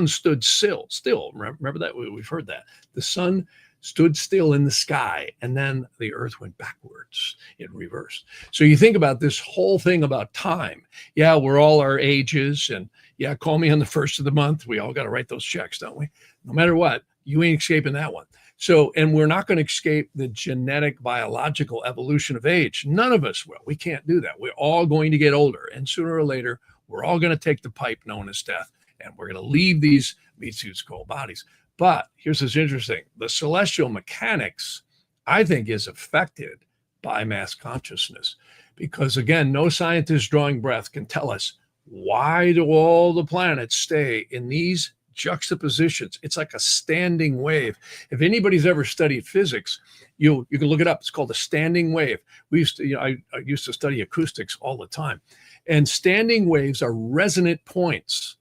stood still. Remember that? We've heard that. The sun stood still in the sky, and then the Earth went backwards in reverse. So you think about this whole thing about time. Yeah, we're all our ages, and yeah, call me on the first of the month. We all got to write those checks, don't we? No matter what, you ain't escaping that one. So, and we're not going to escape the genetic, biological evolution of age. None of us will. We can't do that. We're all going to get older, and sooner or later, we're all going to take the pipe known as death, and we're going to leave these 𝐬𝐮𝐬𝐶 bodies. But here's what's interesting. The celestial mechanics, I think, is affected by mass consciousness, because again, no scientist drawing breath can tell us, why do all the planets stay in these juxtapositions? It's like a standing wave. If anybody's ever studied physics, you can look it up. It's called a standing wave. I used to study acoustics all the time. And standing waves are resonant points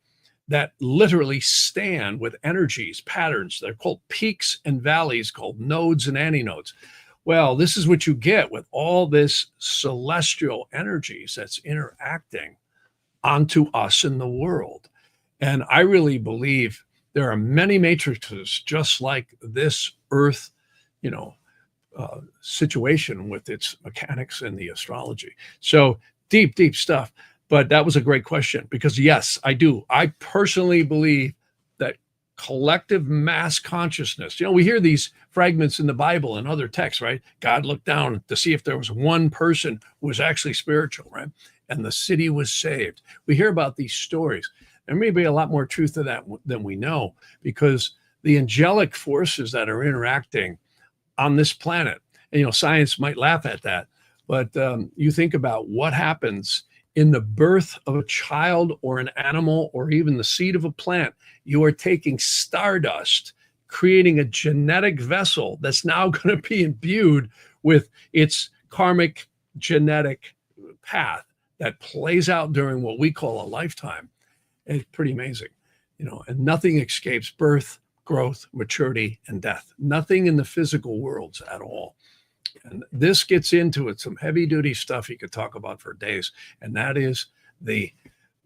that literally stand with energies, patterns. They're called peaks and valleys, called nodes and antinodes. Well, this is what you get with all this celestial energies that's interacting onto us in the world. And I really believe there are many matrices just like this Earth, situation with its mechanics and the astrology. So deep, deep stuff. But that was a great question because, yes, I do. I personally believe that collective mass consciousness, we hear these fragments in the Bible and other texts, right? God looked down to see if there was one person who was actually spiritual, right? And the city was saved. We hear about these stories. There may be a lot more truth to that than we know because the angelic forces that are interacting on this planet, and science might laugh at that, but you think about what happens in the birth of a child or an animal or even the seed of a plant. You are taking stardust, creating a genetic vessel that's now going to be imbued with its karmic genetic path that plays out during what we call a lifetime. It's pretty amazing, and nothing escapes birth, growth, maturity, and death. Nothing in the physical worlds at all. And this gets into it, some heavy duty stuff you could talk about for days. And that is the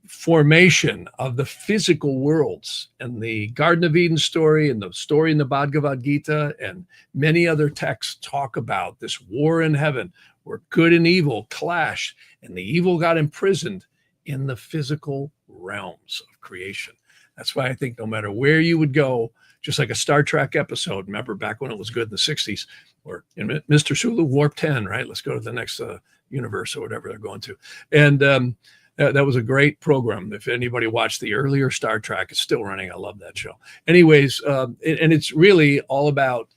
formation of the physical worlds, and the Garden of Eden story and the story in the Bhagavad Gita and many other texts talk about this war in heaven where good and evil clash and the evil got imprisoned in the physical realms of creation. That's why I think no matter where you would go, just like a Star Trek episode, remember back when it was good in the 60s, or in Mr. Sulu Warp 10, right? Let's go to the next universe or whatever they're going to. And that was a great program. If anybody watched the earlier Star Trek, it's still running. I love that show. Anyways, and it's really all about,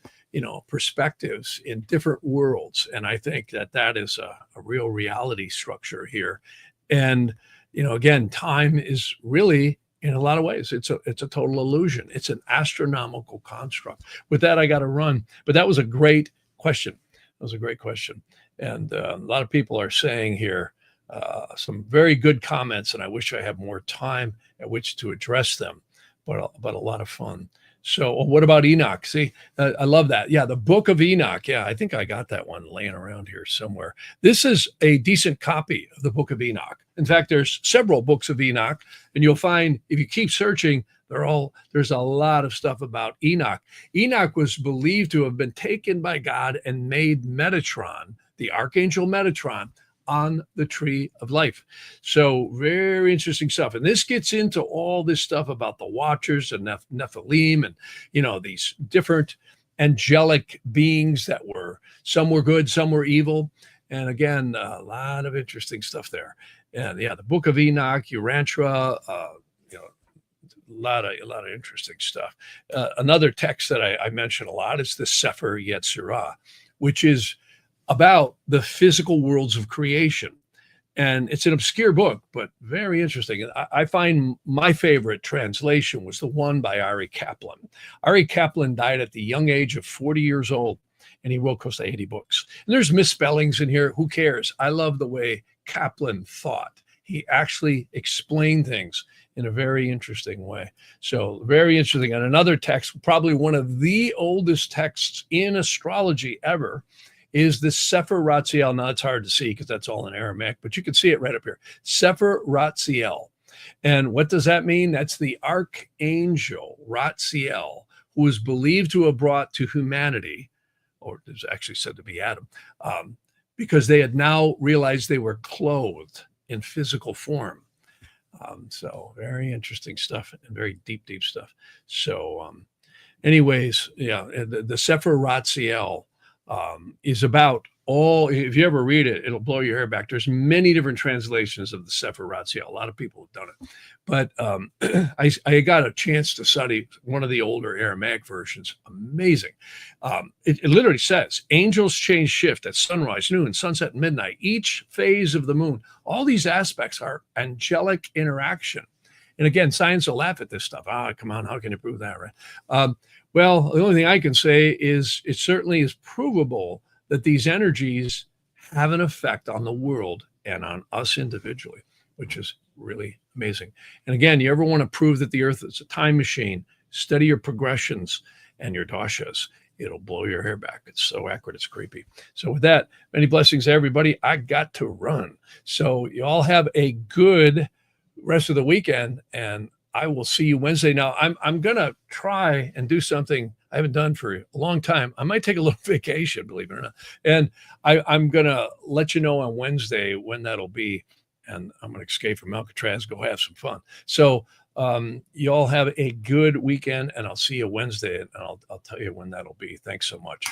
perspectives in different worlds. And I think that is a real reality structure here. And, again, time is really, in a lot of ways, it's a total illusion. It's an astronomical construct. With that, I got to run. But that was a great question. That was a great question. And a lot of people are saying here some very good comments, and I wish I had more time at which to address them, but a lot of fun. So what about Enoch? See, I love that. Yeah, the Book of Enoch. Yeah, I think I got that one laying around here somewhere. This is a decent copy of the Book of Enoch. In fact, there's several books of Enoch, and you'll find if you keep searching, there's a lot of stuff about Enoch. Enoch was believed to have been taken by God and made Metatron, the archangel Metatron, on the tree of life. So very interesting stuff. And this gets into all this stuff about the Watchers and Nephilim and, these different angelic beings that some were good, some were evil. And again, a lot of interesting stuff there. And yeah, the Book of Enoch, Urantia, a lot of interesting stuff. Another text that I mention a lot is the Sefer Yetzirah, which is about the physical worlds of creation. And it's an obscure book, but very interesting. I find my favorite translation was the one by Ari Kaplan. Ari Kaplan died at the young age of 40 years old, and he wrote close to 80 books. And there's misspellings in here. Who cares? I love the way Kaplan thought. He actually explained things in a very interesting way. So very interesting. And another text, probably one of the oldest texts in astrology ever, is the Sefer Ratziel. Now it's hard to see because that's all in Aramaic, but you can see it right up here. Sefer Ratziel. And what does that mean? That's the archangel Ratziel, who is believed to have brought to humanity, or is actually said to be Adam, because they had now realized they were clothed in physical form. So very interesting stuff and very deep, deep stuff. So anyways, yeah, the Sefer Ratziel is about all, if you ever read it, it'll blow your hair back. There's many different translations of the Sefer Ratziel. A lot of people have done it. But I got a chance to study one of the older Aramaic versions. Amazing. It literally says, angels change shift at sunrise, noon, sunset, and midnight, each phase of the moon. All these aspects are angelic interaction. And again, science will laugh at this stuff. Come on, how can you prove that, right? Well, the only thing I can say is it certainly is provable that these energies have an effect on the world and on us individually, which is really amazing. And again, you ever want to prove that the earth is a time machine, study your progressions and your dashas. It'll blow your hair back. It's so accurate, it's creepy. So with that, many blessings, everybody. I got to run. So you all have a good rest of the weekend, and I will see you Wednesday. Now, I'm going to try and do something I haven't done for a long time. I might take a little vacation, believe it or not. And I'm going to let you know on Wednesday when that'll be. And I'm going to escape from Alcatraz, go have some fun. So you all have a good weekend, and I'll see you Wednesday, and I'll tell you when that'll be. Thanks so much.